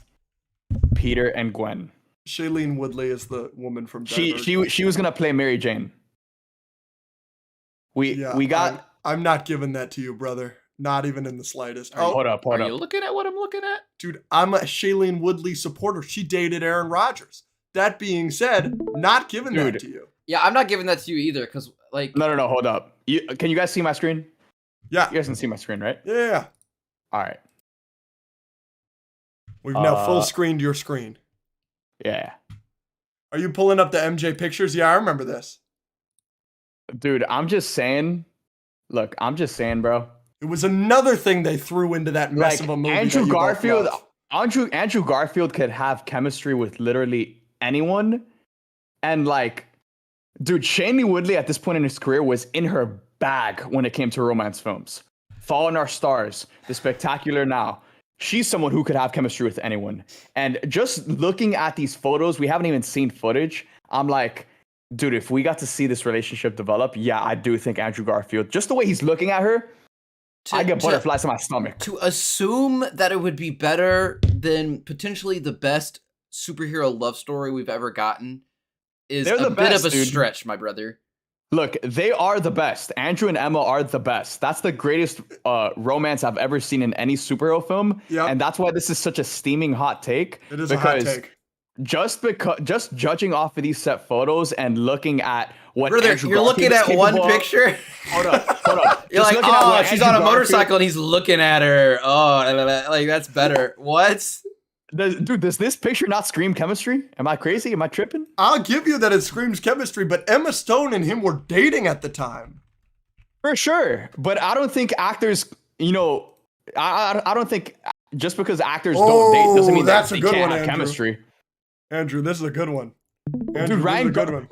Peter and Gwen. Shailene Woodley is the woman from She Divergent. she was gonna play Mary Jane. We got. I'm not giving that to you, brother. Not even in the slightest. Hold up. Are you looking at what I'm looking at? Dude, I'm a Shailene Woodley supporter. She dated Aaron Rodgers. That being said, not giving that Dude. to you. Yeah, I'm not giving that to you either, because like No. Hold up. Can you guys see my screen? Yeah. You guys can see my screen, right? Yeah. All right. We've now full screened your screen. Yeah. Are you pulling up the MJ pictures? Yeah, I remember this. Dude, I'm just saying. Look, I'm just saying, bro. It was another thing they threw into that mess of a movie. Andrew that you both Garfield. love. Andrew Garfield could have chemistry with literally anyone, and like, dude, Shailene Woodley at this point in his career was in her bag when it came to romance films. Fault in Our Stars, The Spectacular Now. She's someone who could have chemistry with anyone. And just looking at these photos, we haven't even seen footage. I'm like, dude, if we got to see this relationship develop, yeah, I do think Andrew Garfield, just the way he's looking at her, I get butterflies in my stomach. To assume that it would be better than potentially the best superhero love story we've ever gotten is a bit of a stretch, my brother. Look, they are the best. Andrew and Emma are the best. That's the greatest romance I've ever seen in any superhero film. Yep. And that's why this is such a steaming hot take. It is a hot take. Just judging off of these set photos and looking at what Brother, Andrew you're Garfield looking is at capable one of- picture. Hold up. You're Just like, looking at oh, what she's Andrew on a Garfield- motorcycle and he's looking at her. Oh, like that's better. What? Dude, does this picture not scream chemistry? Am I crazy? Am I tripping? I'll give you that it screams chemistry, but Emma Stone and him were dating at the time. For sure. But I don't think actors, I don't think just because actors don't date doesn't mean that's they a good can't one, have Andrew. chemistry. Andrew, this is a good one. Andrew, Dude, this is a good one.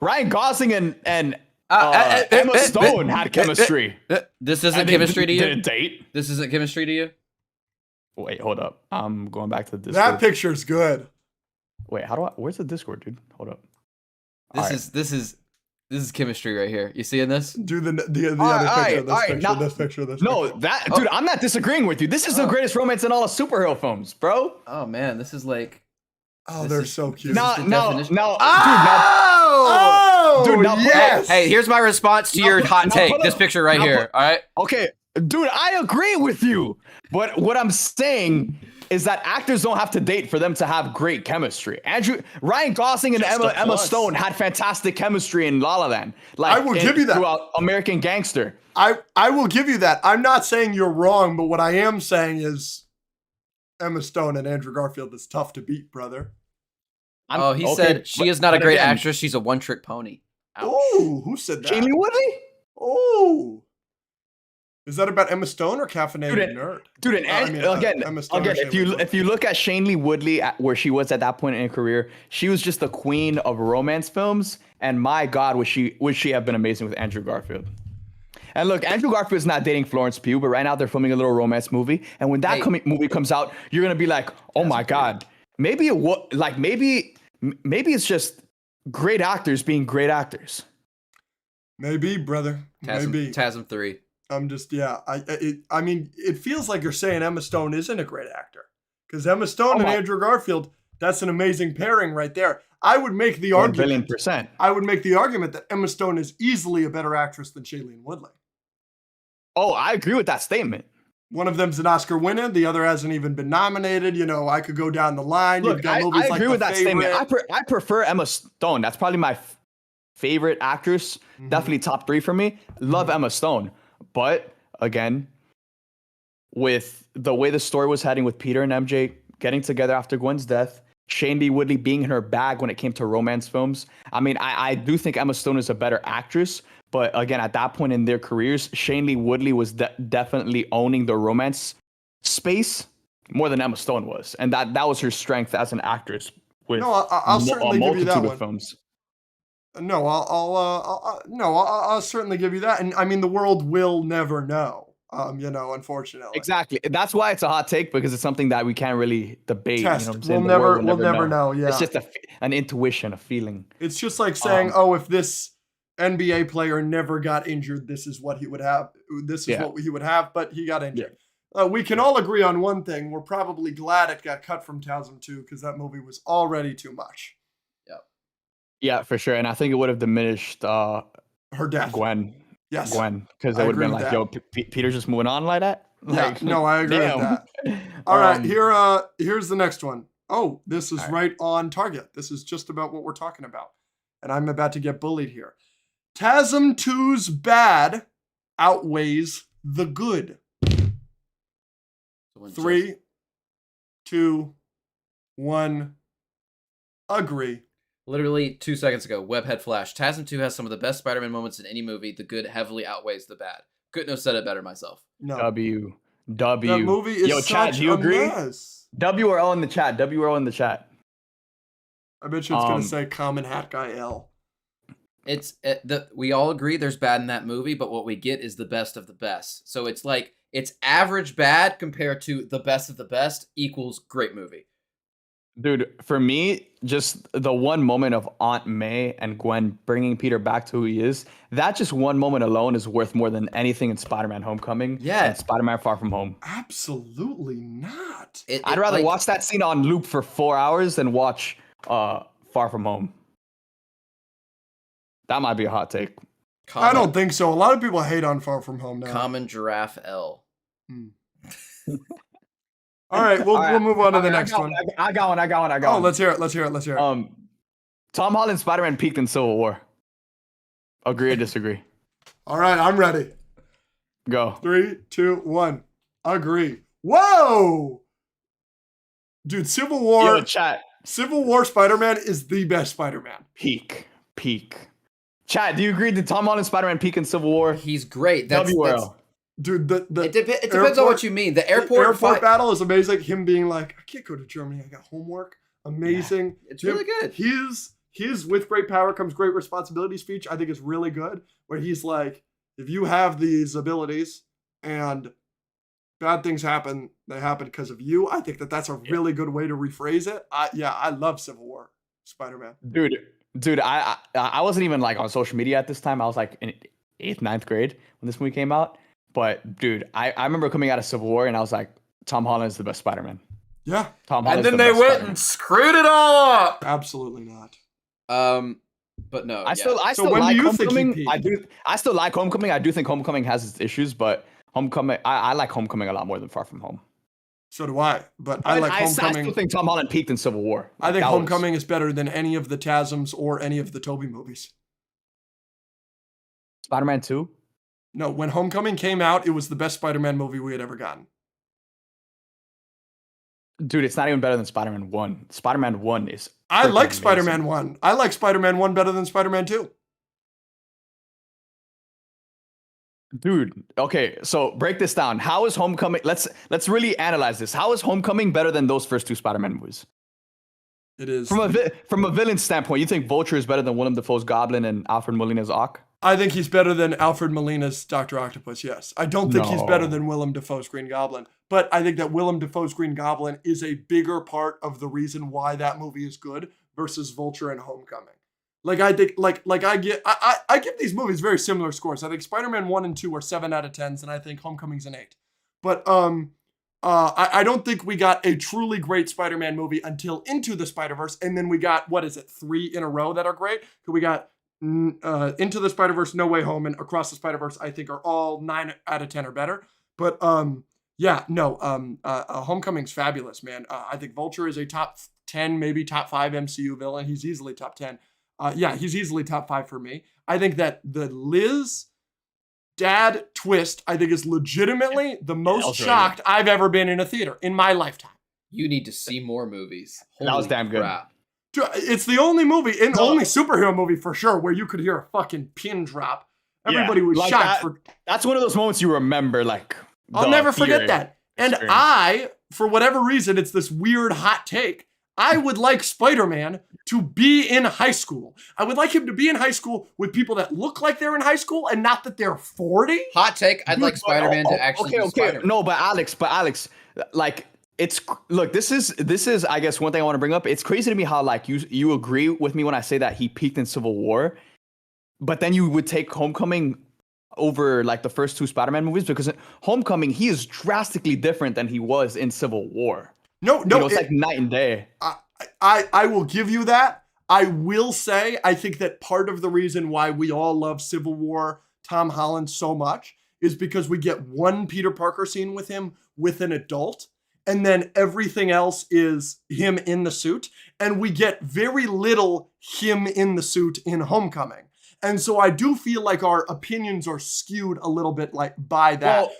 Ryan Gosling and Emma Stone had chemistry. This isn't And they chemistry to you? Didn't date. This isn't chemistry to you? Wait, hold up. I'm going back to the Discord. That picture's good. Wait, where's the Discord, dude? Hold up. This is chemistry right here. You seeing this? Do the All other right, picture, all right, now- this picture. No, dude, I'm not disagreeing with you. This is the greatest romance in all of superhero films, bro. Oh man, this is like Oh, This they're is- so cute. No, No, definition. Oh, Dude, now- yes. Hey, here's my response to your hot now take. put This up- picture right now here. All right. Okay, dude, I agree with you. But what I'm saying is that actors don't have to date for them to have great chemistry. Ryan Gosling and Just a Emma plus. Stone had fantastic chemistry in La La Land. I will give you that. Throughout American Gangster. I will give you that. I'm not saying you're wrong, but what I am saying is Emma Stone and Andrew Garfield is tough to beat, brother. He said she is not a but great again, actress. She's a one-trick pony. Ouch. Oh, who said that? Shailene Woodley? Oh. Is that about Emma Stone or Caffeinated Dude, Nerd? Dude, and Emma Stone or if Shailene you look at Shailene Woodley where she was at that point in her career, she was just the queen of romance films. And my God, would she have been amazing with Andrew Garfield? And look, Andrew Garfield's not dating Florence Pugh, but right now they're filming a little romance movie. And when that movie comes out, you're gonna be like, oh my God, maybe it's just great actors being great actors. Maybe, brother. Maybe. TASM 3. I'm just, yeah. I mean, it feels like you're saying Emma Stone isn't a great actor. Because Emma Stone and Andrew Garfield, that's an amazing pairing right there. I would make the argument. 1,000,000,000%. I would make the argument that Emma Stone is easily a better actress than Shailene Woodley. Oh, I agree with that statement. One of them's an Oscar winner. The other hasn't even been nominated. You know, I could go down the line. Look, I agree with that statement. I prefer Emma Stone. That's probably my favorite actress. Mm-hmm. Definitely top 3 for me. Love Emma Stone. But again, with the way the story was heading with Peter and MJ getting together after Gwen's death, Shailene Woodley being in her bag when it came to romance films. I mean, I do think Emma Stone is a better actress. But again, at that point in their careers, Shailene Woodley was definitely owning the romance space more than Emma Stone was. And that was her strength as an actress with I'll certainly give you that one. Films. No, I'll certainly give you that. And I mean, the world will never know. You know, unfortunately. Exactly. That's why it's a hot take, because it's something that we can't really debate. Test. You know what I'm saying? We'll never know. Yeah. It's just an intuition, a feeling. It's just like saying, if this NBA player never got injured, this is what he would have. This is what he would have, but he got injured. Yeah. We can all agree on one thing. We're probably glad it got cut from TASM 2 because that movie was already too much. Yeah. Yeah, for sure. And I think it would have diminished her death. Gwen. Yes. Gwen. Because it would have been like, yo, Peter's just moving on like that? Like, yeah, no, I agree with that. All right, here's the next one. Oh, this is right on target. This is just about what we're talking about. And I'm about to get bullied here. TASM 2's bad outweighs the good. 3, 2, 1. Agree. Literally 2 seconds ago, Webhead Flash. TASM 2 has some of the best Spider-Man moments in any movie. The good heavily outweighs the bad. Couldn't have said it better myself. No. W. That movie is chat, do you agree? Mess. W or L in the chat. W or L in the chat. I bet you it's going to say Common Hat Guy L. We all agree there's bad in that movie, but what we get is the best of the best. So it's like, it's average bad compared to the best of the best equals great movie. Dude, for me, just the one moment of Aunt May and Gwen bringing Peter back to who he is, that just one moment alone is worth more than anything in Spider-Man Homecoming and Spider-Man Far From Home. Absolutely not. I'd rather watch that scene on loop for 4 hours than watch Far From Home. That might be a hot take. I don't think so. A lot of people hate on Far From Home now. Common Giraffe L. All right, we'll move on to the next one. I got one. Oh, let's hear it. Tom Holland's Spider-Man peaked in Civil War. Agree or disagree? All right, I'm ready. Go. 3, 2, 1. Agree. Whoa! Dude, Civil War. Yo, chat. Civil War Spider-Man is the best Spider-Man. Peak. Chat, do you agree that Tom Holland's Spider-Man peak in Civil War? He's great. WRL. Dude, it depends on what you mean. The airport battle is amazing. Him being like, I can't go to Germany. I got homework. Amazing. Yeah, it's really good. His with great power comes great responsibility speech, I think is really good. Where he's like, if you have these abilities and bad things happen, they happen because of you. I think that's a really good way to rephrase it. I love Civil War Spider-Man. Dude, I wasn't even like on social media at this time. I was like in 8th, 9th grade when this movie came out. But dude, I remember coming out of Civil War and I was like, Tom Holland is the best Spider-Man. Yeah. Tom Holland's and then they went Spider-Man. and screwed it all up. Absolutely not. But no. I still like Homecoming. I still like Homecoming. I do think Homecoming has its issues, but Homecoming, I like Homecoming a lot more than Far From Home. So do I. But I like Homecoming. I still think Tom Holland peaked in Civil War. I think Homecoming is better than any of the TASMs or any of the Tobey movies. Spider-Man 2? No, when Homecoming came out, it was the best Spider-Man movie we had ever gotten. Dude, it's not even better than Spider-Man 1. Spider-Man 1 is... I like Spider-Man 1. I like Spider-Man 1 better than Spider-Man 2. Dude, okay, so break this down. How is Homecoming... Let's really analyze this. How is Homecoming better than those first 2 Spider-Man movies? It is. From a villain standpoint, you think Vulture is better than Willem Dafoe's Goblin and Alfred Molina's Ock? I think he's better than Alfred Molina's Dr. Octopus, yes. I don't think he's better than Willem Dafoe's Green Goblin. But I think that Willem Dafoe's Green Goblin is a bigger part of the reason why that movie is good versus Vulture and Homecoming. Like I think, I give these movies very similar scores. I think Spider-Man 1 and 2 are 7 out of 10s, and I think Homecoming's an 8. But I don't think we got a truly great Spider-Man movie until Into the Spider-Verse, and then we got, 3 in a row that are great? So we got Into the Spider-Verse, No Way Home, and Across the Spider-Verse, I think are all 9 out of 10 or better. But Homecoming's fabulous, man. I think Vulture is a top 10, maybe top 5 MCU villain. He's easily top 10. He's easily top 5 for me. I think that the Liz dad twist, I think, is legitimately the most shocked I've ever been in a theater in my lifetime. You need to see more movies. Holy that was damn crap. Good. It's the only movie, only superhero movie for sure, where you could hear a fucking pin drop. Everybody was like shocked. That's one of those moments you remember, like, I'll never forget that. And I, for whatever reason, it's this weird hot take, I would like Spider-Man to be in high school. I would like him to be in high school with people that look like they're in high school and not that they're 40. Hot take. I'd like Spider-Man to actually be Spider-Man. No, but Alex, like, this is I guess one thing I want to bring up. It's crazy to me how, like, you agree with me when I say that he peaked in Civil War, but then you would take Homecoming over, like, the first 2 Spider-Man movies, because in Homecoming he is drastically different than he was in Civil War. No, it's like night and day. I will give you that. I will say, I think that part of the reason why we all love Civil War Tom Holland so much is because we get one Peter Parker scene with him with an adult, and then everything else is him in the suit, and we get very little him in the suit in Homecoming. And so I do feel like our opinions are skewed a little bit like by that.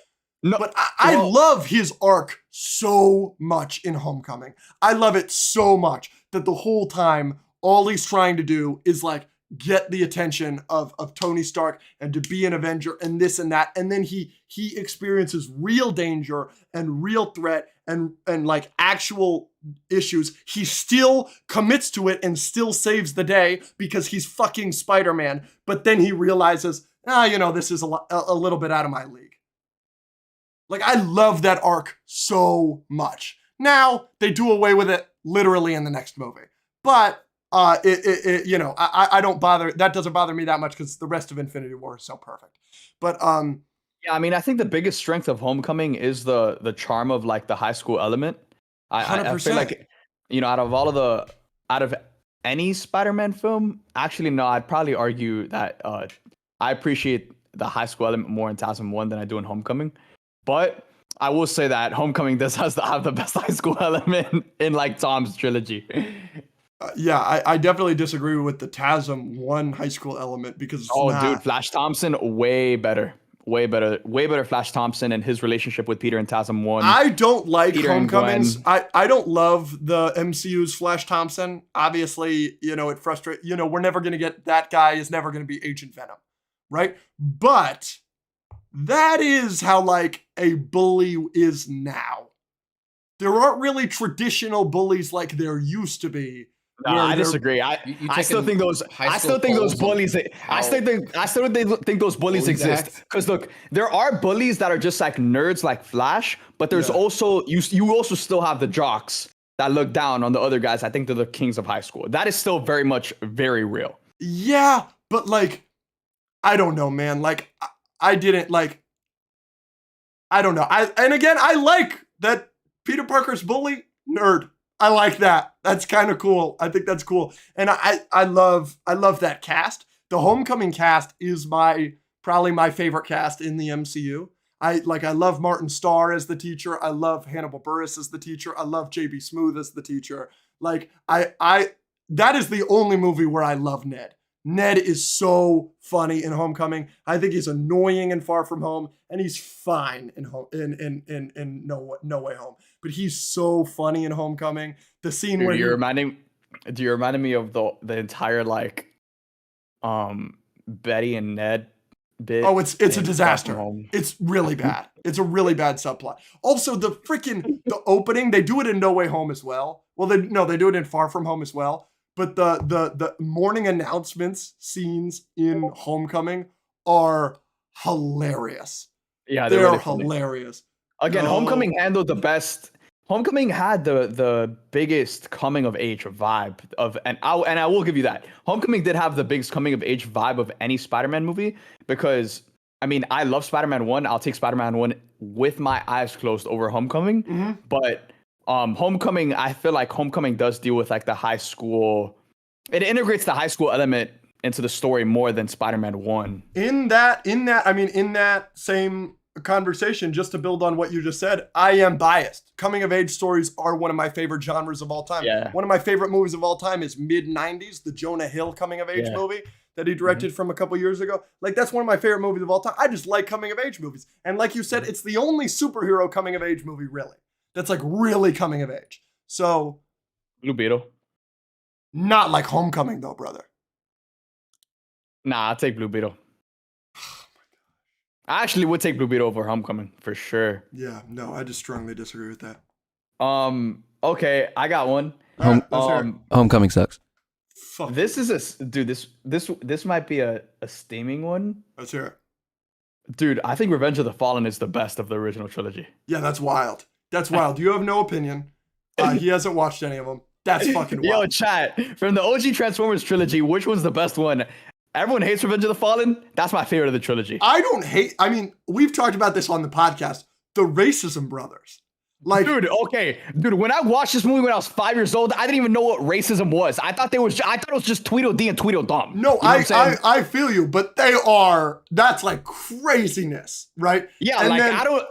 But I love his arc so much in Homecoming. I love it so much that the whole time, all he's trying to do is, like, get the attention of Tony Stark and to be an Avenger and this and that. And then he experiences real danger and real threat and like actual issues. He still commits to it and still saves the day because he's fucking Spider-Man. But then he realizes, this is a little bit out of my league. Like, I love that arc so much. Now, they do away with it literally in the next movie. But, I don't bother. That doesn't bother me that much because the rest of Infinity War is so perfect. But, yeah, I mean, I think the biggest strength of Homecoming is the charm of, like, the high school element. 100%. I feel like, out of any Spider-Man film, actually, no, I'd probably argue that I appreciate the high school element more in 2001 than I do in Homecoming. But I will say that Homecoming does have the best high school element in, like, Tom's trilogy. I definitely disagree with the TASM 1 high school element because dude, Flash Thompson, way better Flash Thompson and his relationship with Peter in TASM 1. I don't like Peter Homecomings. I don't love the MCU's Flash Thompson. Obviously, it frustrates, we're never going to get, that guy is never going to be Agent Venom, right? But that is how, like, a bully is now. There aren't really traditional bullies like there used to be. No, I disagree. I still think those bullies. I still think those bullies exist. Because look, there are bullies that are just like nerds, like Flash. But there's also you also still have the jocks that look down on the other guys. I think they're the kings of high school. That is still very much very real. Yeah, but, like, I don't know, man. Like, I didn't, like, I don't know. I like that Peter Parker's bully, nerd. I like that. That's kind of cool. I think that's cool. And I love that cast. The Homecoming cast is probably my favorite cast in the MCU. I love Martin Starr as the teacher. I love Hannibal Buress as the teacher. I love JB Smoove as the teacher. Like, that is the only movie where I love Ned. Ned is so funny in Homecoming. I think he's annoying in Far From Home, and he's fine in No Way Home. But he's so funny in Homecoming. The scene where you're reminding me of the entire, like, Betty and Ned bit. Oh, it's a disaster. It's really bad. It's a really bad subplot. Also, the opening, they do it in No Way Home as well. Well, they do it in Far From Home as well. But the morning announcements scenes in Homecoming are hilarious. Yeah, they're really hilarious. Again, Homecoming handled the best Homecoming had the biggest coming of age vibe and I will give you that. Homecoming did have the biggest coming of age vibe of any Spider-Man movie because I mean I love Spider-Man 1. I'll take Spider-Man 1 with my eyes closed over Homecoming. Mm-hmm. But Homecoming, I feel like Homecoming does deal with like the high school. It integrates the high school element into the story more than Spider-Man 1. In that same conversation, just to build on what you just said, I am biased. Coming of age stories are one of my favorite genres of all time. Yeah. One of my favorite movies of all time is mid-90s, the Jonah Hill coming of age movie that he directed from a couple years ago. Like, that's one of my favorite movies of all time. I just like coming of age movies. And like you said, it's the only superhero coming of age movie really that's like really coming of age. So Blue Beetle. Not like Homecoming though, brother. Nah, I'll take Blue Beetle. I actually would take Blue Beetle over Homecoming for sure. Yeah, no, I just strongly disagree with that. Okay, I got one. Homecoming sucks. Fuck. This is this might be a steaming one. Let's hear it. Dude, I think Revenge of the Fallen is the best of the original trilogy. Yeah, that's wild. That's wild. You have no opinion. He hasn't watched any of them. That's fucking wild. Yo, chat, from the OG Transformers trilogy, which one's the best one? Everyone hates Revenge of the Fallen. That's my favorite of the trilogy. I mean, we've talked about this on the podcast. The Racism Brothers. Like, dude, when I watched this movie when I was 5 years old, I didn't even know what racism was. I thought it was just Tweedledee and Tweedledum. No, I feel you, but that's like craziness, right? Yeah, and like then, I don't.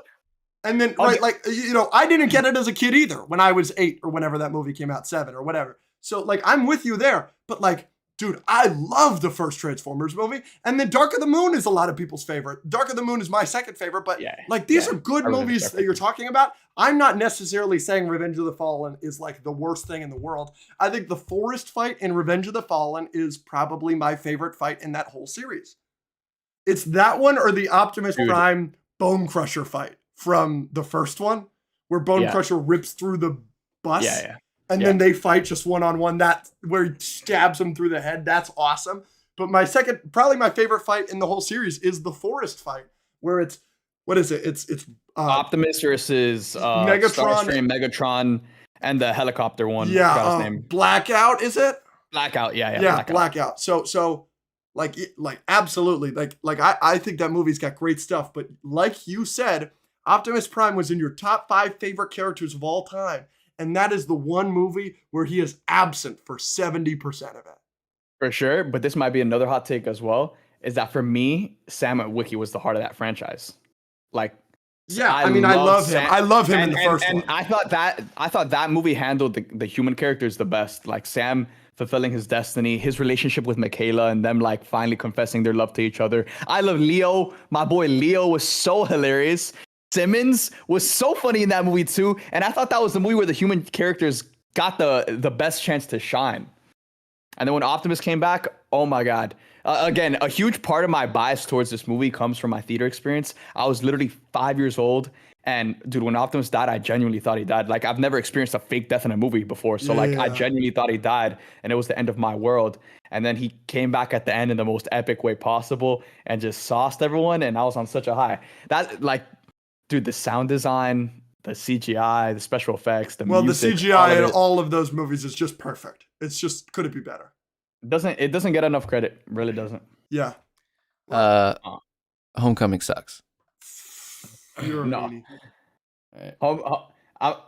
And then, right, like, you know, I didn't get it as a kid either when I was 8 or whenever that movie came out, 7 or whatever. So, like, I'm with you there, but like, dude, I love the first Transformers movie. And then Dark of the Moon is a lot of people's favorite. Dark of the Moon is my second favorite, but these are good movies that you're talking about. I'm not necessarily saying Revenge of the Fallen is like the worst thing in the world. I think the forest fight in Revenge of the Fallen is probably my favorite fight in that whole series. It's that one or the Optimus Prime Bone Crusher fight from the first one, where Bone Crusher rips through the bus. And then they fight just one-on-one. That where he stabs him through the head. That's awesome. But probably my favorite fight in the whole series is the forest fight, where it's what is it? It's Optimus versus Megatron, Megatron, and the helicopter one. Yeah, Blackout. Is it Blackout? Yeah, Blackout. So like absolutely like I think that movie's got great stuff. But like you said, Optimus Prime was in your top 5 favorite characters of all time. And that is the one movie where he is absent for 70% of it. For sure. But this might be another hot take as well, is that for me, Sam Witwicky was the heart of that franchise. Like, yeah, I love him. I love him in the first one. I thought that movie handled the human characters the best. Like Sam fulfilling his destiny, his relationship with Michaela, and them like finally confessing their love to each other. I love Leo. My boy Leo was so hilarious. Simmons was so funny in that movie too, and I thought that was the movie where the human characters got the best chance to shine. And then when Optimus came back, oh my god! Again, a huge part of my bias towards this movie comes from my theater experience. I was literally 5 years old, and dude, when Optimus died, I genuinely thought he died. Like I've never experienced a fake death in a movie before, so I genuinely thought he died, and it was the end of my world. And then he came back at the end in the most epic way possible, and just sauced everyone, and I was on such a high. That like. Dude, the sound design, the CGI, the special effects, the music. The CGI in all of those movies is just perfect. It's just, could it be better? It doesn't get enough credit. It really doesn't. Yeah. Homecoming sucks. You're no.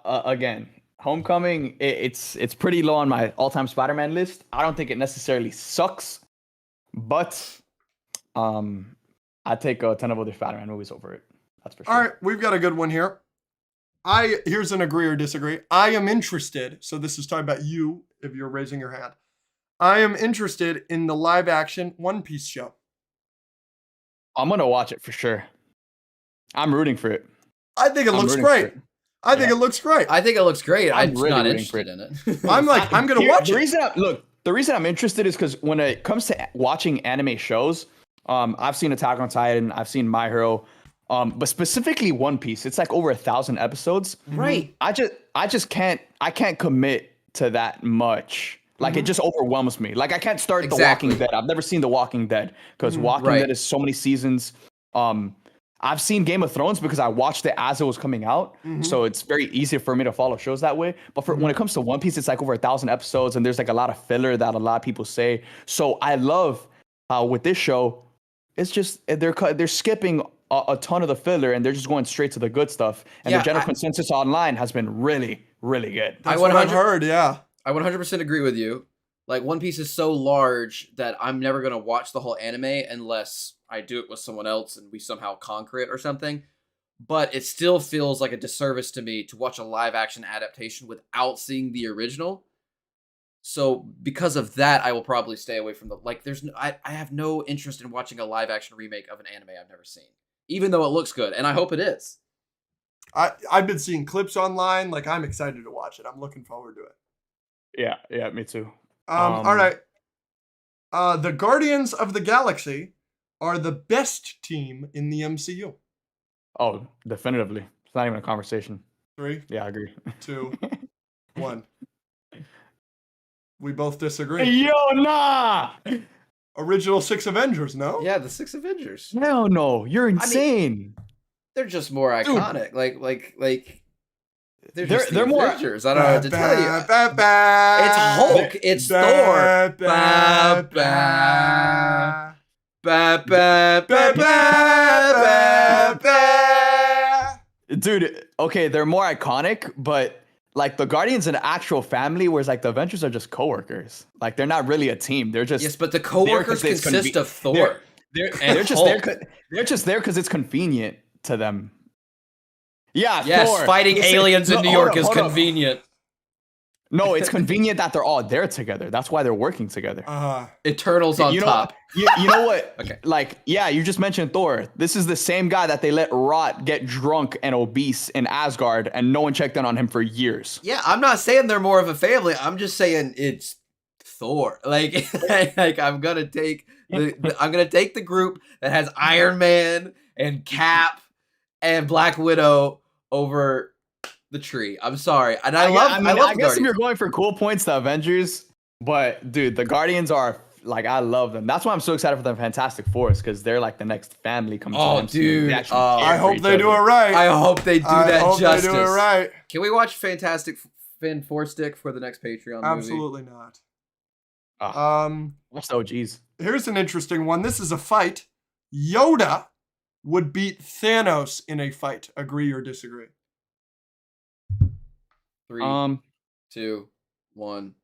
Again, Homecoming, it's pretty low on my all-time Spider-Man list. I don't think it necessarily sucks, but I take 10 of other Spider-Man movies over it. That's for sure. All right, we've got a good one here. Here's an agree or disagree. I am interested, so this is talking about you, if you're raising your hand. I am interested in the live action One Piece show. I'm going to watch it for sure. I'm rooting for it. I think it looks great. I think it looks great. I think it looks great. I'm really not interested in it. I'm going to watch it. The reason I'm interested is because when it comes to watching anime shows, I've seen Attack on Titan, I've seen My Hero, but specifically One Piece, it's like over 1,000 episodes. Right. I can't commit to that much. Like it just overwhelms me. Like I can't start The Walking Dead. I've never seen The Walking Dead because Walking Dead is so many seasons. I've seen Game of Thrones because I watched it as it was coming out, so it's very easy for me to follow shows that way. But when it comes to One Piece, it's like over 1,000 episodes, and there's like a lot of filler that a lot of people say. So I love how with this show, it's just they're skipping a ton of the filler and they're just going straight to the good stuff. And the general consensus online has been really, really good. That's what I've heard. Yeah, I 100% agree with you. Like, One Piece is so large that I'm never going to watch the whole anime unless I do it with someone else and we somehow conquer it or something. But it still feels like a disservice to me to watch a live-action adaptation without seeing the original. So, because of that, I will probably stay away from I have no interest in watching a live-action remake of an anime I've never seen. Even though it looks good, and I hope it is. I've been seeing clips online. Like, I'm excited to watch it. I'm looking forward to it. Yeah, me too. All right. The Guardians of the Galaxy are the best team in the MCU. Oh, definitively. It's not even a conversation. 3. Yeah, I agree. 2, 1. We both disagree. Yo, nah! Original 6 Avengers, no? Yeah, the 6 Avengers. Hell no, you're insane. I mean, they're just more iconic. Dude. Like they're just they're more Avengers. I don't know what to tell you. It's Hulk. It's Thor. Dude, okay, they're more iconic, but like the Guardians an actual family, whereas like the Avengers are just coworkers. Like they're not really a team. They're just yes, but the coworkers consist of Thor. They're just there because it's convenient to them. Yeah, yes, Thor. Fighting aliens in New York is convenient. No, it's convenient that they're all there together. That's why they're working together. Eternals on top. You know what? Okay. Like, yeah, you just mentioned Thor. This is the same guy that they let rot, get drunk and obese in Asgard, and no one checked in on him for years. Yeah, I'm not saying they're more of a family. I'm just saying it's Thor. Like, I'm gonna take the group that has Iron Man and Cap and Black Widow over the tree. I'm sorry, and I guess if you're going for cool points, the Avengers, but dude, the Guardians are like, I love them. That's why I'm so excited for the Fantastic Four, because they're like the next family coming. Oh, to dude! I hope they do it right. I hope they do that justice. They do it right. Can we watch Fantastic Fan 4 Stick for the next Patreon movie? Absolutely not. What's the OGs? Here's an interesting one. This is a fight. Yoda would beat Thanos in a fight. Agree or disagree? 3, 2, 1.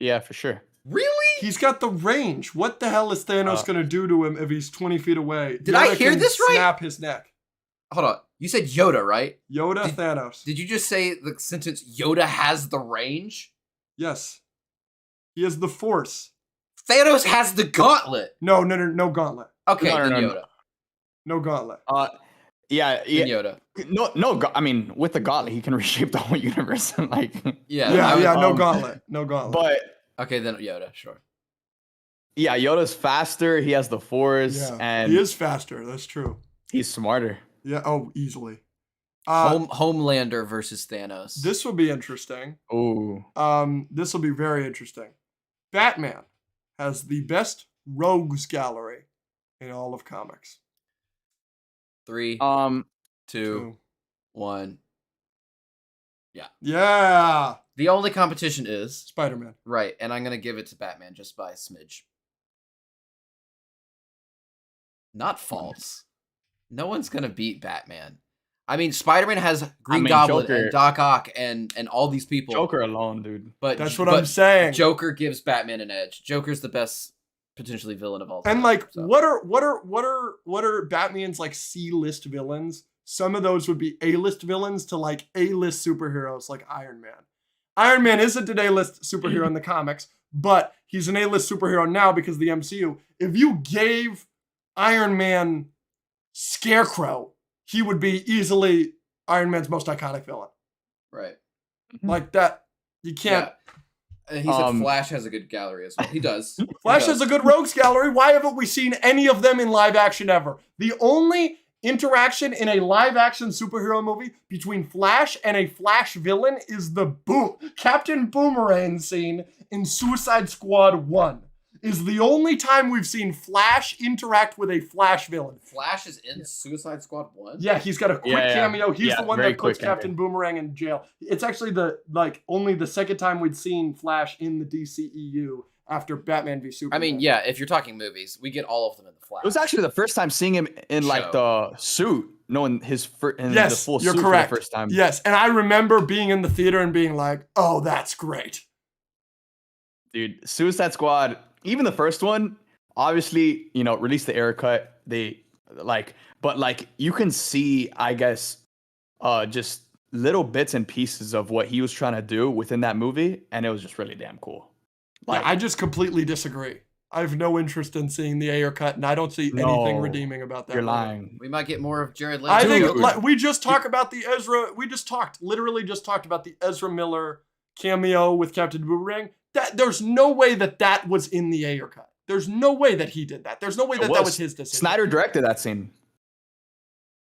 Yeah, for sure. Really? He's got the range. What the hell is Thanos going to do to him if he's 20 feet away? Did I hear this right? Snap his neck. Hold on. You said Yoda, right? Thanos. Did you just say the sentence, Yoda has the range? Yes. He has the Force. Thanos has the gauntlet. No gauntlet. Okay, then Yoda. No gauntlet. Yeah. Then Yoda. No. I mean, with the gauntlet, he can reshape the whole universe. Like, no gauntlet. No gauntlet. But okay, then Yoda, sure. Yeah, Yoda's faster. He has the Force, and he is faster. That's true. He's smarter. Yeah. Oh, easily. Homelander versus Thanos. This will be interesting. Ooh. This will be very interesting. Batman has the best rogues gallery in all of comics. 3, 2, 1. Yeah. The only competition is Spider-Man. Right, and I'm gonna give it to Batman just by a smidge. Not false. No one's gonna beat Batman. I mean, Spider-Man has Green Goblin Joker, and Doc Ock and all these people. Joker alone, dude. But that's what I'm saying. Joker gives Batman an edge. Joker's the best potentially villain of all time. And like, so. what are Batman's like C-list villains? Some of those would be A-list villains to like A-list superheroes like Iron Man. Iron Man isn't an A-list superhero in the comics, but he's an A-list superhero now because of the MCU. If you gave Iron Man Scarecrow, he would be easily Iron Man's most iconic villain. Right. Like that. You can't. Yeah. He said Flash has a good gallery as well. He does. Flash has a good rogues gallery. Why haven't we seen any of them in live action ever? The only interaction in a live action superhero movie between Flash and a Flash villain is the Captain Boomerang scene in Suicide Squad 1. is the only time we've seen Flash interact with a Flash villain. Flash is in Suicide Squad 1? Yeah, he's got a quick cameo. He's the one that puts Captain Boomerang in jail. It's actually only the second time we'd seen Flash in the DCEU after Batman v Superman. I mean, yeah, if you're talking movies, we get all of them in the Flash. It was actually the first time seeing him in like the suit, knowing the full you're suit correct. for the first time. Yes, and I remember being in the theater and being like, "Oh, that's great." Dude, Suicide Squad, even the first one, obviously, released the error cut. But you can see, I guess, just little bits and pieces of what he was trying to do within that movie, and it was just really damn cool. I just completely disagree. I have no interest in seeing the Ayer cut, and I don't see anything redeeming about that. You're lying. We might get more of Jared Leto. I think we just talked about the Ezra. We just talked about the Ezra Miller cameo with Captain Boomerang. There's no way that was in the Ayer cut. There's no way that he did that. There's no way that was his decision. Snyder directed that scene.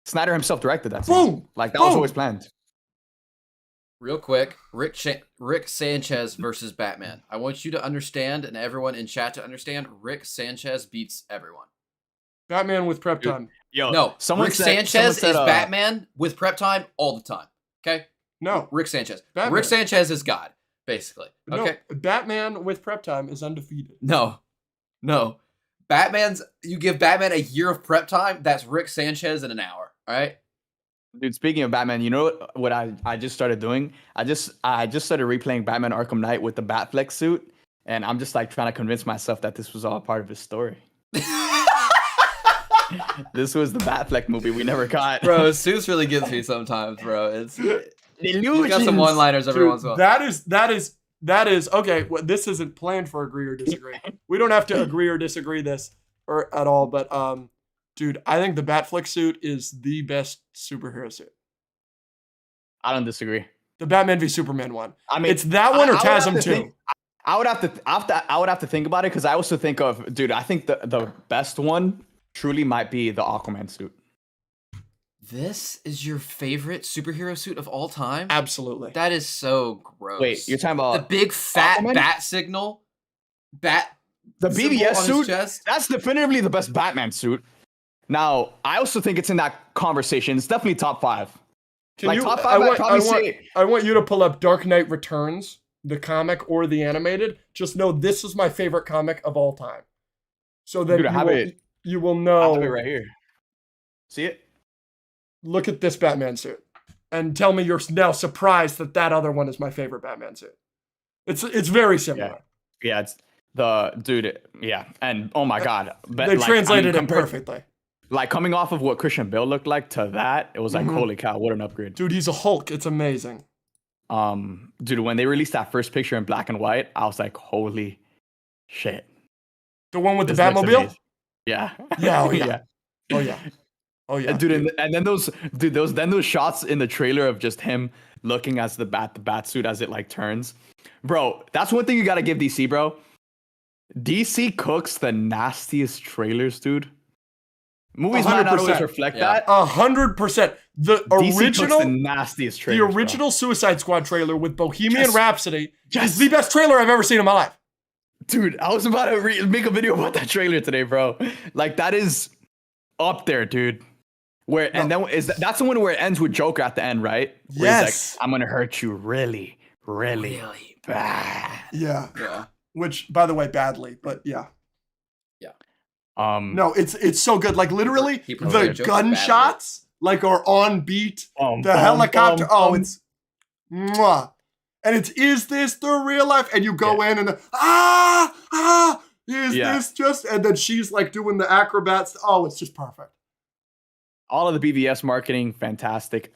Snyder himself directed that scene. Boom! That was always planned. Real quick, Rick Sanchez versus Batman. I want you to understand, and everyone in chat to understand, Rick Sanchez beats everyone. Batman with prep time. Rick Sanchez is Batman with prep time all the time. Okay? No. Rick Sanchez. Batman. Rick Sanchez is God, basically. Okay? No, Batman with prep time is undefeated. No. You give Batman a year of prep time, that's Rick Sanchez in an hour. All right? Dude, speaking of Batman, you know what I just started doing? I just started replaying Batman Arkham Knight with the Batfleck suit, and I'm just trying to convince myself that this was all part of his story. This was the Batfleck movie we never got. Bro, Supes really gets me sometimes, bro. It's Illusions. got some one-liners every once in a while. That is okay. Well, this isn't planned for agree or disagree. We don't have to agree or disagree this at all, but dude, I think the Batfleck suit is the best superhero suit. I don't disagree. The Batman v Superman one. I mean, it's that one or TASM 2. I would have to think about it, because I also think of, dude, I think the best one truly might be the Aquaman suit. This is your favorite superhero suit of all time? Absolutely. That is so gross. Wait, you're talking about the big fat Aquaman? bat signal? The BVS suit? That's definitively the best Batman suit. Now, I also think it's in that conversation. It's definitely top 5. Top 5, I want you to pull up Dark Knight Returns, the comic or the animated. Just know this is my favorite comic of all time. So that you will know. I have it right here. See it? Look at this Batman suit and tell me you're now surprised that other one is my favorite Batman suit. It's very similar. Yeah, it's the dude. Yeah, and oh my god, they translated it perfectly. Like, coming off of what Christian Bale looked like to that, it was like, holy cow, what an upgrade. Dude, he's a Hulk. It's amazing. Dude, when they released that first picture in black and white, I was like, holy shit. The one with the Batmobile? Yeah. Yeah, oh yeah. Oh yeah. Oh yeah. Dude, and then those shots in the trailer of just him looking as the bat suit as it turns. Bro, that's one thing you gotta give DC, bro. DC cooks the nastiest trailers, dude. Movies might not always reflect that. 100%. The DC original, cooks the nastiest trailers, the original Suicide Squad trailer with Bohemian Rhapsody is the best trailer I've ever seen in my life. Dude, I was about to make a video about that trailer today, bro. That is up there, dude. That's the one where it ends with Joker at the end, right? Where yes. He's like, I'm gonna hurt you really, really bad. Yeah. Which, by the way, badly, but yeah. Yeah. No, it's so good. Literally, the gunshots are on beat. The helicopter. It's mwah. And is this the real life? And you go in and this just? And then she's doing the acrobats. Oh, it's just perfect. All of the BVS marketing, fantastic.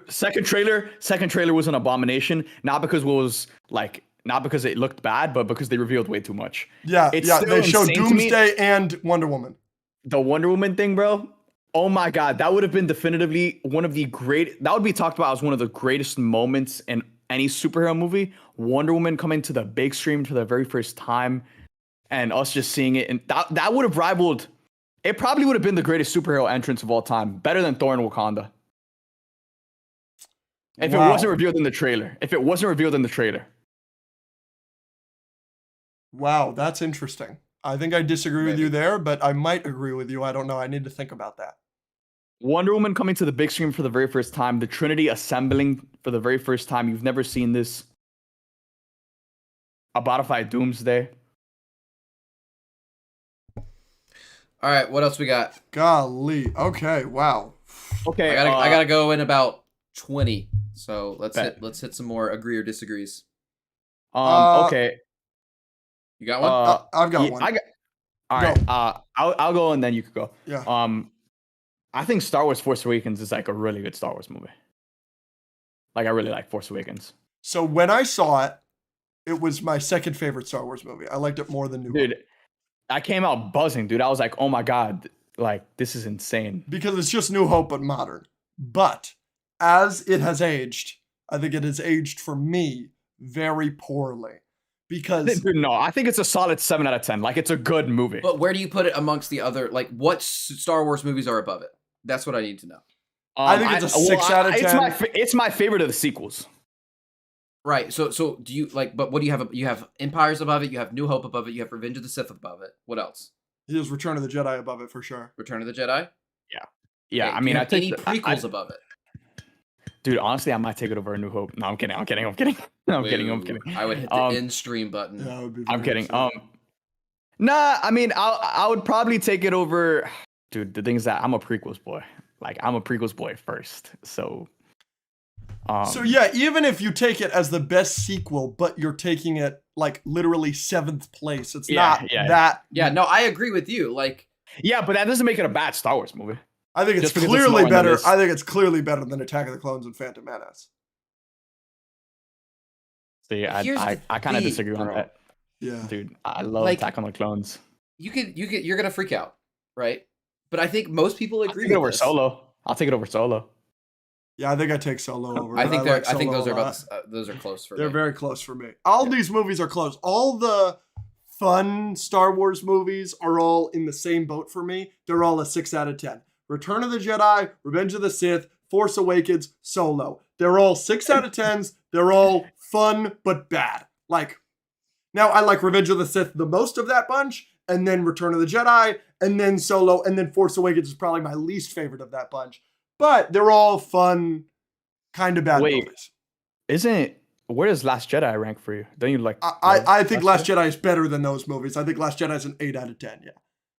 Second trailer was an abomination. Not because it looked bad, but because they revealed way too much. Yeah, they showed Doomsday and Wonder Woman. The Wonder Woman thing, bro. Oh my god, that would have been definitively that would be talked about as one of the greatest moments in any superhero movie. Wonder Woman coming to the big screen for the very first time, and us just seeing it, and that would have rivaled. It probably would have been the greatest superhero entrance of all time, better than Thor in Wakanda. If it wasn't revealed in the trailer. Wow, that's interesting. I think I disagree with you there, but I might agree with you. I don't know. I need to think about that. Wonder Woman coming to the big screen for the very first time. The Trinity assembling for the very first time. You've never seen this. A Bonafide Doomsday. All right, what else we got? Golly. Okay. Wow. Okay, I gotta go in about 20. So let's hit some more agree or disagrees. Okay. You got one? I've got one. All right. I'll go and then you could go. Yeah. I think Star Wars Force Awakens is like a really good Star Wars movie. Like I really like Force Awakens. So when I saw it, it was my second favorite Star Wars movie. I liked it more than New Hope. Dude, I came out buzzing, dude. I was like, oh my God, like this is insane. Because it's just New Hope but modern. But as it has aged, I think it has aged for me very poorly. Because dude, no, I think it's a solid 7 out of 10. Like it's a good movie. But where do you put it amongst the other? Like, what Star Wars movies are above it? That's what I need to know. I think it's a 6 out of 10. It's my favorite of the sequels. Right. So do you like? But what do you have? You have Empires above it. You have New Hope above it. You have Revenge of the Sith above it. What else? He has Return of the Jedi above it for sure. Return of the Jedi. Yeah. Okay, I mean, I any think prequels above it. Dude, honestly, I might take it over A New Hope. No, I'm kidding. No, I'm kidding. I would hit the end stream button. Yeah, I would be I'm kidding. upset. Nah, I mean, I would probably take it over. Dude, the thing is that I'm a prequels boy. Like I'm a prequels boy first. So yeah, even if you take it as the best sequel, but you're taking it like literally 7th place, it's not that. Yeah, no, I agree with you. Like, yeah, but that doesn't make it a bad Star Wars movie. I think it's clearly better. I think it's clearly better than Attack of the Clones and Phantom Menace. See, I kind of disagree on that. Yeah, dude, I love Attack on the Clones. You're gonna freak out, right? But I think most people agree. I'll take it over Solo. I'll take it over Solo. Yeah, I think I take Solo over. I think those are those are close for me. They're very close for me. All these movies are close. All the fun Star Wars movies are all in the same boat for me. They're all a 6 out of 10. Return of the Jedi, Revenge of the Sith, Force Awakens, Solo. They're all 6 out of 10s. They're all fun but bad. Like, now I like Revenge of the Sith the most of that bunch, and then Return of the Jedi, and then Solo, and then Force Awakens is probably my least favorite of that bunch. But they're all fun, kind of bad movies. Where does Last Jedi rank for you? Don't you like? I think Last Jedi is better than those movies. I think Last Jedi is an 8 out of 10. Yeah.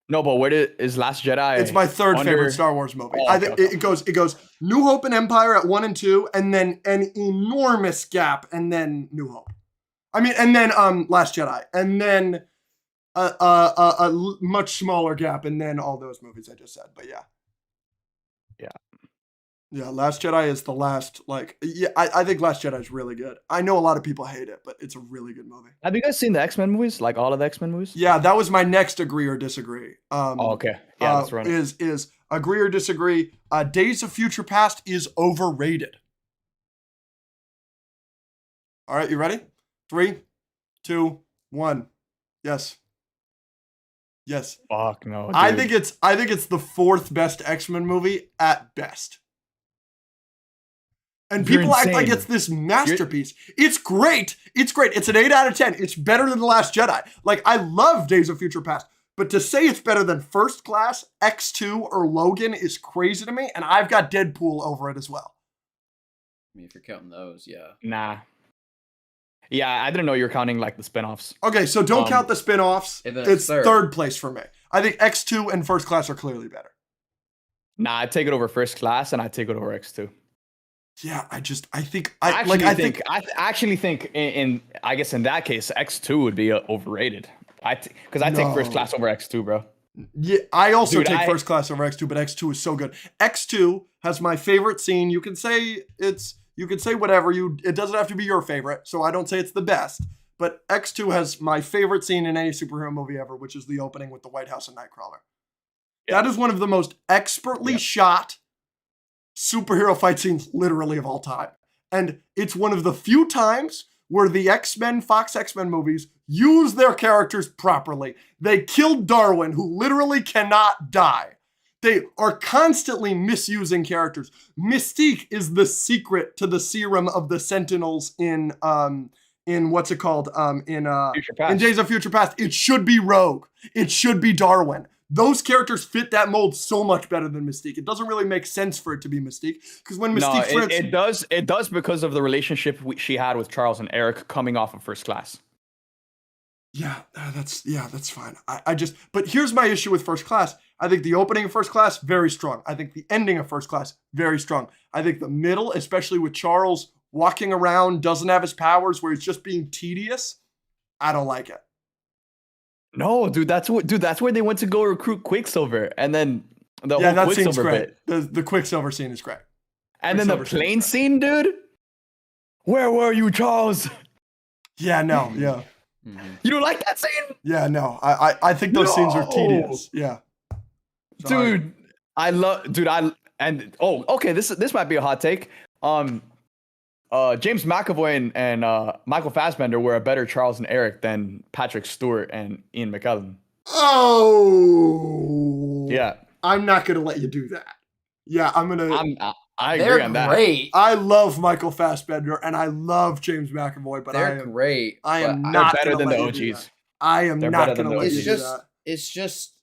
No, but where is Last Jedi? It's my third favorite Star Wars movie. I think it goes New Hope and Empire at 1 and 2, and then an enormous gap, and then New Hope. I mean, and then Last Jedi, and then a much smaller gap, and then all those movies I just said. But yeah. Yeah, Last Jedi is the last, I think Last Jedi is really good. I know a lot of people hate it, but it's a really good movie. Have you guys seen the X-Men movies? Like all of the X-Men movies? Yeah, that was my next agree or disagree. Okay. Yeah, that's right. Is agree or disagree, Days of Future Past is overrated. All right, you ready? 3, 2, 1. Yes. Yes. Fuck no. Dude. I think it's the 4th best X-Men movie at best. And people act like it's this masterpiece. It's great. It's great. It's an 8 out of 10. It's better than The Last Jedi. Like, I love Days of Future Past. But to say it's better than First Class, X2, or Logan is crazy to me. And I've got Deadpool over it as well. I mean, if you're counting those, yeah. Nah. Yeah, I didn't know you were counting like the spinoffs. Okay, so don't count the spinoffs. It's third place for me. I think X2 and First Class are clearly better. Nah, I'd take it over First Class and I'd take it over X2. Yeah, I actually think in I guess in that case X2 would be overrated. Because I take First Class over X2, bro. Yeah, I also take First Class over X2, but X2 is so good. X2 has my favorite scene. You can say whatever it doesn't have to be your favorite, so I don't say it's the best. But X2 has my favorite scene in any superhero movie ever, which is the opening with the White House and Nightcrawler. Yeah. That is one of the most expertly shot superhero fight scenes literally of all time. And it's one of the few times where the Fox X-Men movies use their characters properly. They killed Darwin, who literally cannot die. They are constantly misusing characters. Mystique is the secret to the serum of the Sentinels in what's it called? In Future Past. in Days of Future Past, it should be Rogue. It should be Darwin. Those characters fit that mold so much better than Mystique. It doesn't really make sense for it to be Mystique because when Mystique it does because of the relationship she had with Charles and Eric coming off of First Class. Yeah, that's fine. But here's my issue with First Class. I think the opening of First Class, very strong. I think the ending of First Class, very strong. I think the middle, especially with Charles walking around, doesn't have his powers, where he's just being tedious, I don't like it. No, dude, that's where they went to go recruit Quicksilver, and then the whole that Quicksilver scene's great. bit. The Quicksilver scene is great. And then the plane scene, dude. Where were you, Charles? Yeah, no, yeah. You don't like that scene? Yeah, no. I think those scenes are tedious. Yeah. Sorry. Dude, okay, this might be a hot take. James McAvoy and Michael Fassbender were a better Charles and Eric than Patrick Stewart and Ian McKellen. Oh. Yeah. I'm not going to let you do that. Yeah, I agree on that. They're great. I love Michael Fassbender and I love James McAvoy, but they're great. I am not better than the OGs. I am not going to let you do that. It's just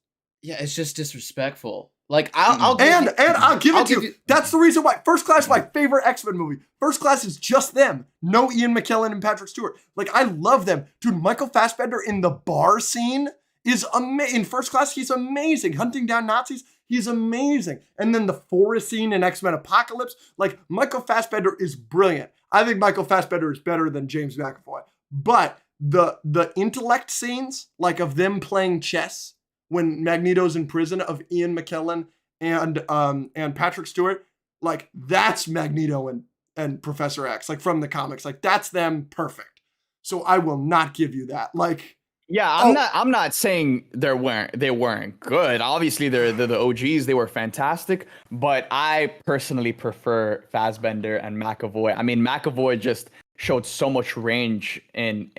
disrespectful. Like I'll give it to you. That's the reason why First Class is my favorite X-Men movie. First Class is just them. No Ian McKellen and Patrick Stewart. Like, I love them. Dude, Michael Fassbender in the bar scene is amazing. In First Class, he's amazing. Hunting down Nazis, he's amazing. And then the forest scene in X-Men Apocalypse, like, Michael Fassbender is brilliant. I think Michael Fassbender is better than James McAvoy. But the intellect scenes, like of them playing chess when Magneto's in prison, of Ian McKellen and Patrick Stewart, like, that's Magneto and Professor X, like, from the comics. Like, that's them perfect. So I will not give you that. Like, yeah, I'm not saying they weren't good. Obviously, they're the OGs. They were fantastic, but I personally prefer Fassbender and McAvoy. I mean, McAvoy just showed so much range in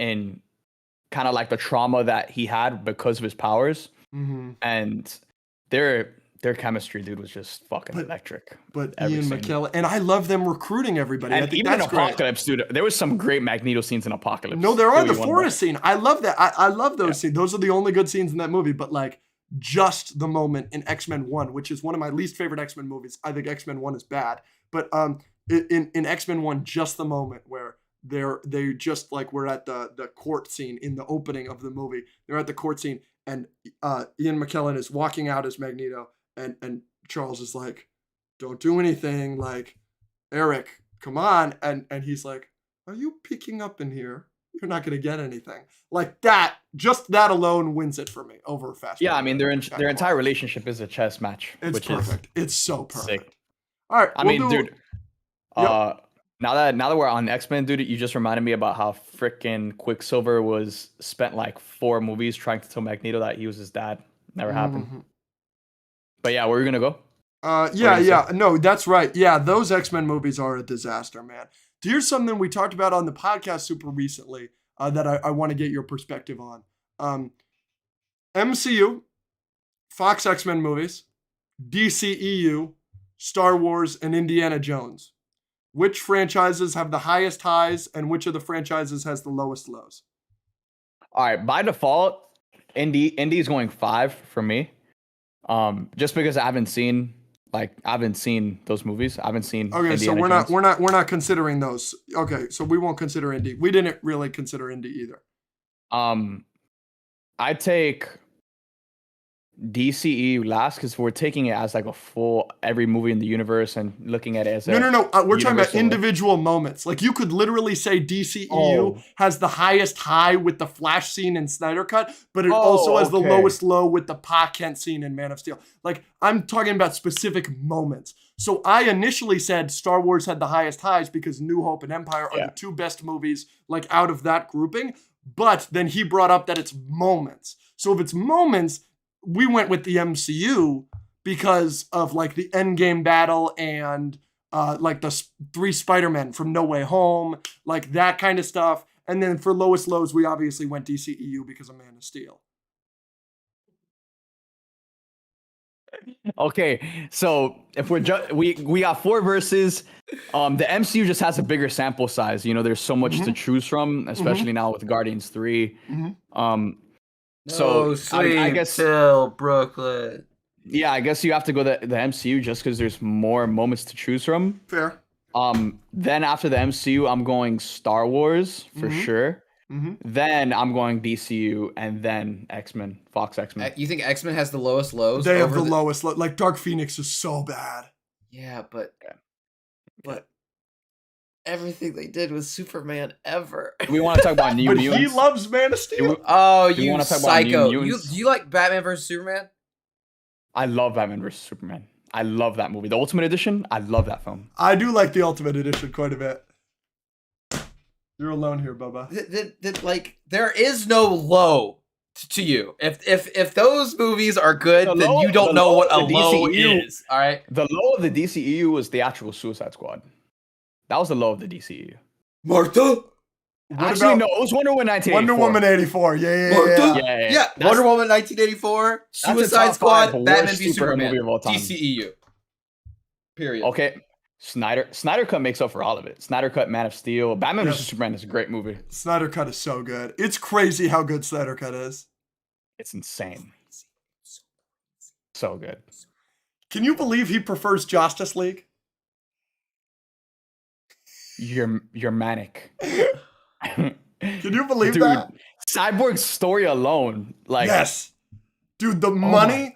kind of like the trauma that he had because of his powers. Mm-hmm. And their chemistry, dude, was just fucking electric. But Ian McKellen, and I love them recruiting everybody. And I think even that's in Apocalypse, dude, there was some great Magneto scenes in Apocalypse. No, there are. The forest scene, I love that. I love those scenes. Those are the only good scenes in that movie. But like, just the moment in X-Men 1, which is one of my least favorite X-Men movies. I think X-Men 1 is bad. But in X-Men 1, just the moment where they just like, we're at the court scene in the opening of the movie. They're at the court scene, and Ian McKellen is walking out as Magneto, and Charles is like, don't do anything, like, Eric, come on. And he's like, are you picking up in here? You're not going to get anything. Like, that, just that alone wins it for me over Fast. Yeah, I mean, their entire relationship is a chess match. It's perfect. It's so perfect. Sick. All right. Dude, now that we're on X-Men, dude, you just reminded me about how freaking Quicksilver spent like 4 movies trying to tell Magneto that he was his dad. Never happened. But yeah, where are we gonna go? No, that's right. Yeah, those X-Men movies are a disaster, man. Here's something we talked about on the podcast super recently that I want to get your perspective on. MCU, Fox X-Men movies, DCEU, Star Wars, and Indiana Jones. Which franchises have the highest highs, and which of the franchises has the lowest lows? All right, by default, Indy is going 5 for me. Just because I haven't seen those movies. I haven't seen. Okay, Indiana so we're not considering those. Okay, so we won't consider Indy. We didn't really consider Indy either. I take DCEU last because we're taking it as like a full every movie in the universe and looking at it as no. We're talking about individual moments. Like, you could literally say DCEU has the highest high with the Flash scene in Snyder Cut, but it also has the lowest low with the Pa Kent scene in Man of Steel. Like, I'm talking about specific moments. So I initially said Star Wars had the highest highs because New Hope and Empire are the 2 best movies, like, out of that grouping. But then he brought up that it's moments. So if it's moments, we went with the MCU because of like the Endgame battle and like the 3 Spider-Men from No Way Home, like that kind of stuff. And then for lowest lows, we obviously went DCEU because of Man of Steel. Okay, so if we got 4 verses, the MCU just has a bigger sample size. You know, there's so much to choose from, especially now with Guardians 3. So I guess till Brooklyn. Yeah, I guess you have to go the MCU just because there's more moments to choose from. Fair. Then after the MCU, I'm going Star Wars for sure. Then I'm going DCU and then X-Men, Fox X-Men. You think X-Men has the lowest lows? They have the lowest. Like Dark Phoenix is so bad. Yeah, but everything they did with Superman ever. We want to talk about New Mutants. He loves Man of Steel. You want to talk psycho! About New Do you like Batman vs Superman? I love Batman vs Superman. I love that movie. The Ultimate Edition. I love that film. I do like the Ultimate Edition quite a bit. You're alone here, Bubba. Like there is no low to you. If those movies are good, then you don't know what a low is. All right. The low of the DCEU was the actual Suicide Squad. That was the low of the DCEU. Martha. Actually, no, it was Wonder Woman 1984. Wonder Woman 84. Yeah. Wonder Woman 1984. Suicide Squad. Batman v Superman. Movie of all time. DCEU. Period. Okay. Snyder Cut makes up for all of it. Snyder Cut, Man of Steel, Batman vs Superman is a great movie. Snyder Cut is so good. It's crazy how good Snyder Cut is. It's insane. So good. Can you believe he prefers Justice League? You're manic. Can you believe Dude, that? Cyborg's story alone, like yes. Dude, the money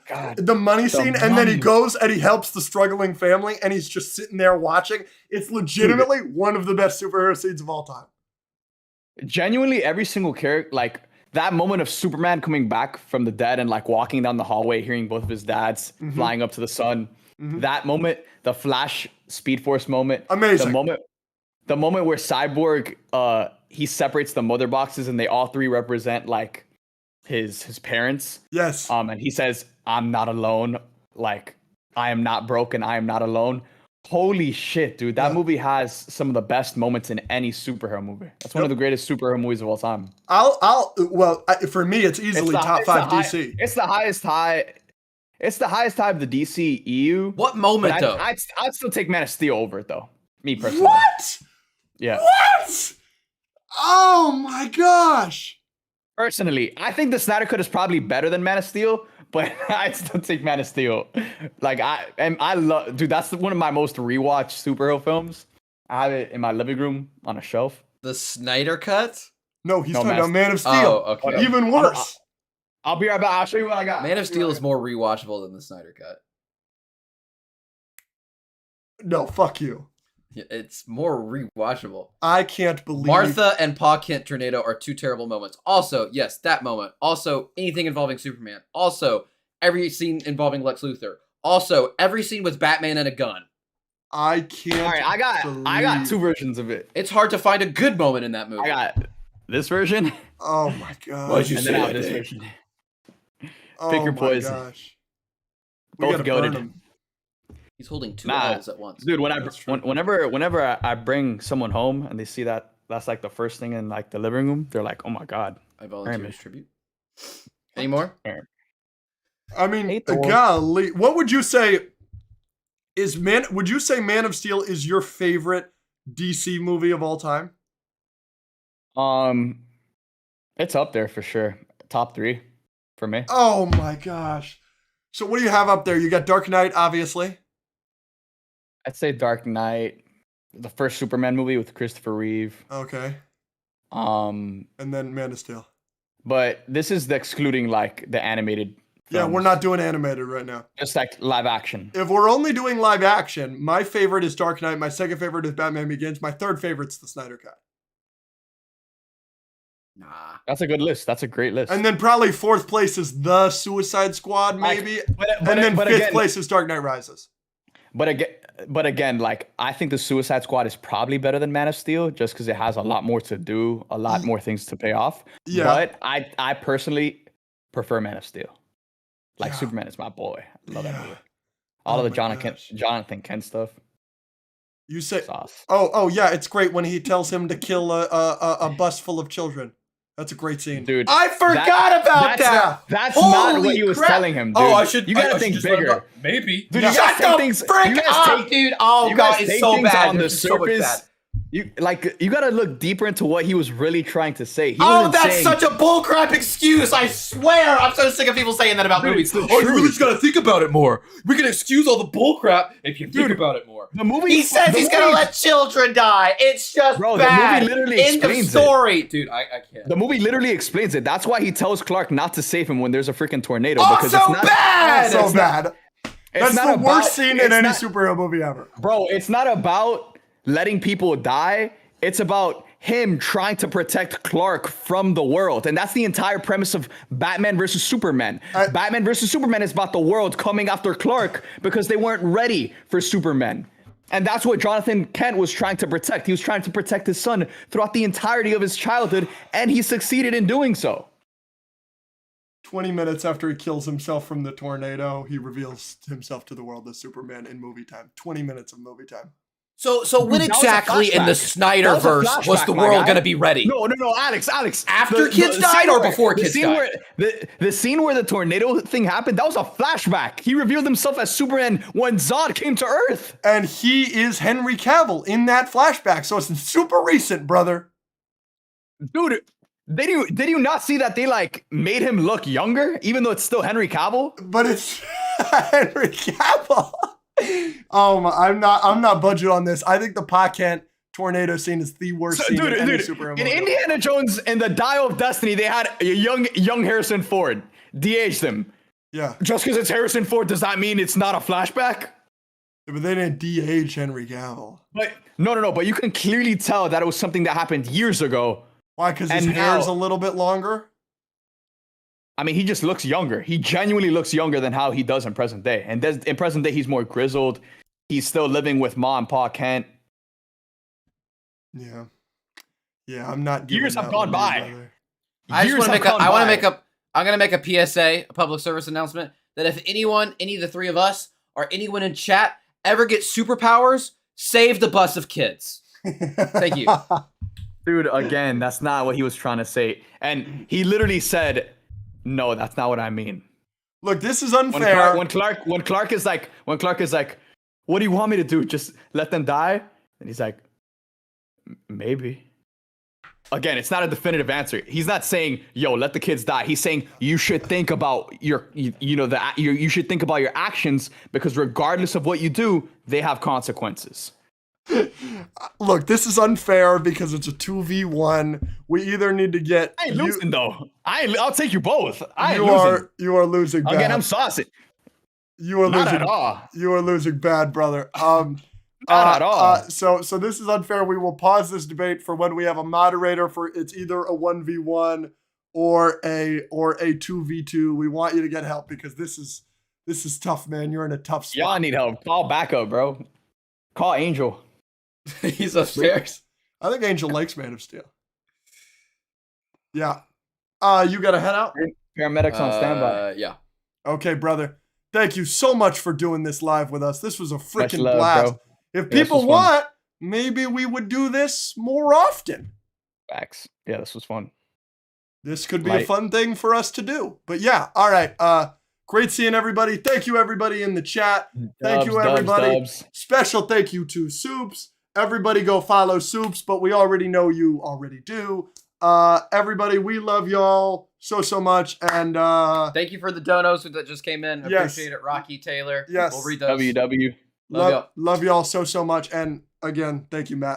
scene, and then he goes and he helps the struggling family, and he's just sitting there watching. It's legitimately one of the best superhero scenes of all time. Genuinely, every single character, like that moment of Superman coming back from the dead and like walking down the hallway, hearing both of his dads flying up to the sun. That moment, the Flash Speed Force moment, amazing. The moment where Cyborg he separates the mother boxes and they all 3 represent like his parents. Yes. And he says, "I'm not alone. Like I am not broken. I am not alone." Holy shit, dude! That movie has some of the best moments in any superhero movie. That's one of the greatest superhero movies of all time. For me, it's easily top 5 DC. It's the highest high. It's the highest high of the DCEU. What moment though? I'd still take Man of Steel over it though. Me personally. What? Yeah. What? Oh my gosh. Personally, I think the Snyder Cut is probably better than Man of Steel, but I'd still take Man of Steel. Like I love, dude. That's one of my most rewatched superhero films. I have it in my living room on a shelf. The Snyder Cut? No, he's talking about Man of Steel. Oh, okay. Even worse. I'll be right back. I'll show you what I got. Man of Steel is more rewatchable than the Snyder Cut. No, fuck you. It's more rewatchable. I can't believe Martha and Pa Kent tornado are 2 terrible moments. Also, yes, that moment. Also, anything involving Superman. Also, every scene involving Lex Luthor. Also, every scene with Batman and a gun. I can't. All right, I got 2 versions of it. It's hard to find a good moment in that movie. I got this version. Oh my god. What'd you and say? then I got this version. Oh Pick your poison. Gosh. Both goated. He's holding 2 L's at once. Dude, whenever I bring someone home and they see that's like the first thing in like the living room, they're like, "Oh my god." I volunteer as tribute. Any more? I mean, golly, what would you say would you say Man of Steel is your favorite DC movie of all time? It's up there for sure. Top 3 for me. Oh my gosh. So what do you have up there? You got Dark Knight, obviously. I'd say Dark Knight, the first Superman movie with Christopher Reeve. Okay. And then Man of Steel. But this is excluding like the animated films. Yeah, we're not doing animated right now. Just like live action. If we're only doing live action, my favorite is Dark Knight. My second favorite is Batman Begins. My third favorite's the Snyder Cut. Nah. That's a good list. That's a great list. And then probably 4th place is The Suicide Squad, maybe. And then 5th place is Dark Knight Rises. But again, like I think the Suicide Squad is probably better than Man of Steel just because it has a lot more to do, a lot more things to pay off. Yeah. But I personally prefer Man of Steel. Like Superman is my boy. I love that movie. All of the Jonathan Kent stuff. You say sauce. Oh yeah, it's great when he tells him to kill a bus full of children. That's a great scene. Dude, I forgot about that. That's Holy not what he was crap. telling him, dude. Oh, I should. You gotta I should think just let him bigger. go. Maybe. Dude, Shut the frick up, dude. Oh, God, it's so bad. On the It's so much bad. surface, you gotta look deeper into what he was really trying to say. That's such a bullcrap excuse. I swear. I'm so sick of people saying that about movies. You really just gotta think about it more. We can excuse all the bullcrap if you think about it more. The movie. He says he's gonna let children die. It's just bad. The movie literally End of explains story. Dude, I can't. The movie literally explains it. That's why he tells Clark not to save him when there's a freaking tornado. Oh, because so it's not bad! So bad. That's not the about- worst scene in any not- superhero movie ever. Bro, it's not about letting people die. It's about him trying to protect Clark from the world. And that's the entire premise of Batman versus Superman. Batman versus Superman is about the world coming after Clark because they weren't ready for Superman. And that's what Jonathan Kent was trying to protect. He was trying to protect his son throughout the entirety of his childhood, and he succeeded in doing so. 20 minutes after he kills himself from the tornado, he reveals himself to the world as Superman in movie time. 20 minutes of movie time. So when That was a exactly in the flashback. That was a Snyderverse was the flashback, my world guy. going to be ready? No, Alex. After kids died or before kids died? The scene where the tornado thing happened, that was a flashback. He revealed himself as Superman when Zod came to Earth. And he is Henry Cavill in that flashback, so it's super recent, brother. Dude, did you not see that they like made him look younger, even though it's still Henry Cavill? But it's Henry Cavill. Oh my, I'm not budget on this. I think the Pa Kent tornado scene is the worst scene in any superhero movie. In Indiana Jones and the Dial of Destiny, they had a young Harrison Ford. De-aged him. Yeah. Just because it's Harrison Ford, does that mean it's not a flashback? Yeah, but they didn't de-age Henry Cavill. But no, but you can clearly tell that it was something that happened years ago. Why? Because his hair's a little bit longer? I mean, he just looks younger. He genuinely looks younger than how he does in present day. And in present day, he's more grizzled. He's still living with Ma and Pa Kent. Yeah. Yeah, I'm not. Years have gone by. I just want to I'm going to make a PSA, a public service announcement, that if any of the three of us, or anyone in chat ever gets superpowers, save the bus of kids. Thank you. Dude, again, that's not what he was trying to say. And he literally said, no, that's not what I mean. Look, this is unfair. When Clark is like, what do you want me to do? Just let them die? And he's like, maybe. Again, it's not a definitive answer. He's not saying, yo, let the kids die. He's saying you should think about you should think about your actions, because regardless of what you do, they have consequences. Look, this is unfair because it's a 2v1. We either need to get. I ain't losing though. I'll take you both. You are losing bad. Again, I'm saucy. You are Not losing at all. You are losing bad, brother. Not at all. So this is unfair. We will pause this debate for when we have a moderator for it's either a 1v1 or a 2v2. We want you to get help because this is tough, man. You're in a tough spot. Y'all need help. Call backup, bro. Call Angel. He's upstairs. I think Angel likes Man of Steel. Yeah. You got to head out? Paramedics on standby. Yeah. Okay, brother. Thank you so much for doing this live with us. This was a freaking love, blast. bro. If people want, maybe we would do this more often. Facts. Yeah, this was fun. This could be a fun thing for us to do. But yeah, all right. Great seeing everybody. Thank you, everybody in the chat. Thank you, everybody. Special thank you to Supes. Everybody go follow Supes, but we already know you already do. Everybody, we love y'all so much. And thank you for the donos that just came in. Appreciate it. Rocky, Taylor. Yes. We'll read those. WW. Love y'all so much. And again, thank you, Matt.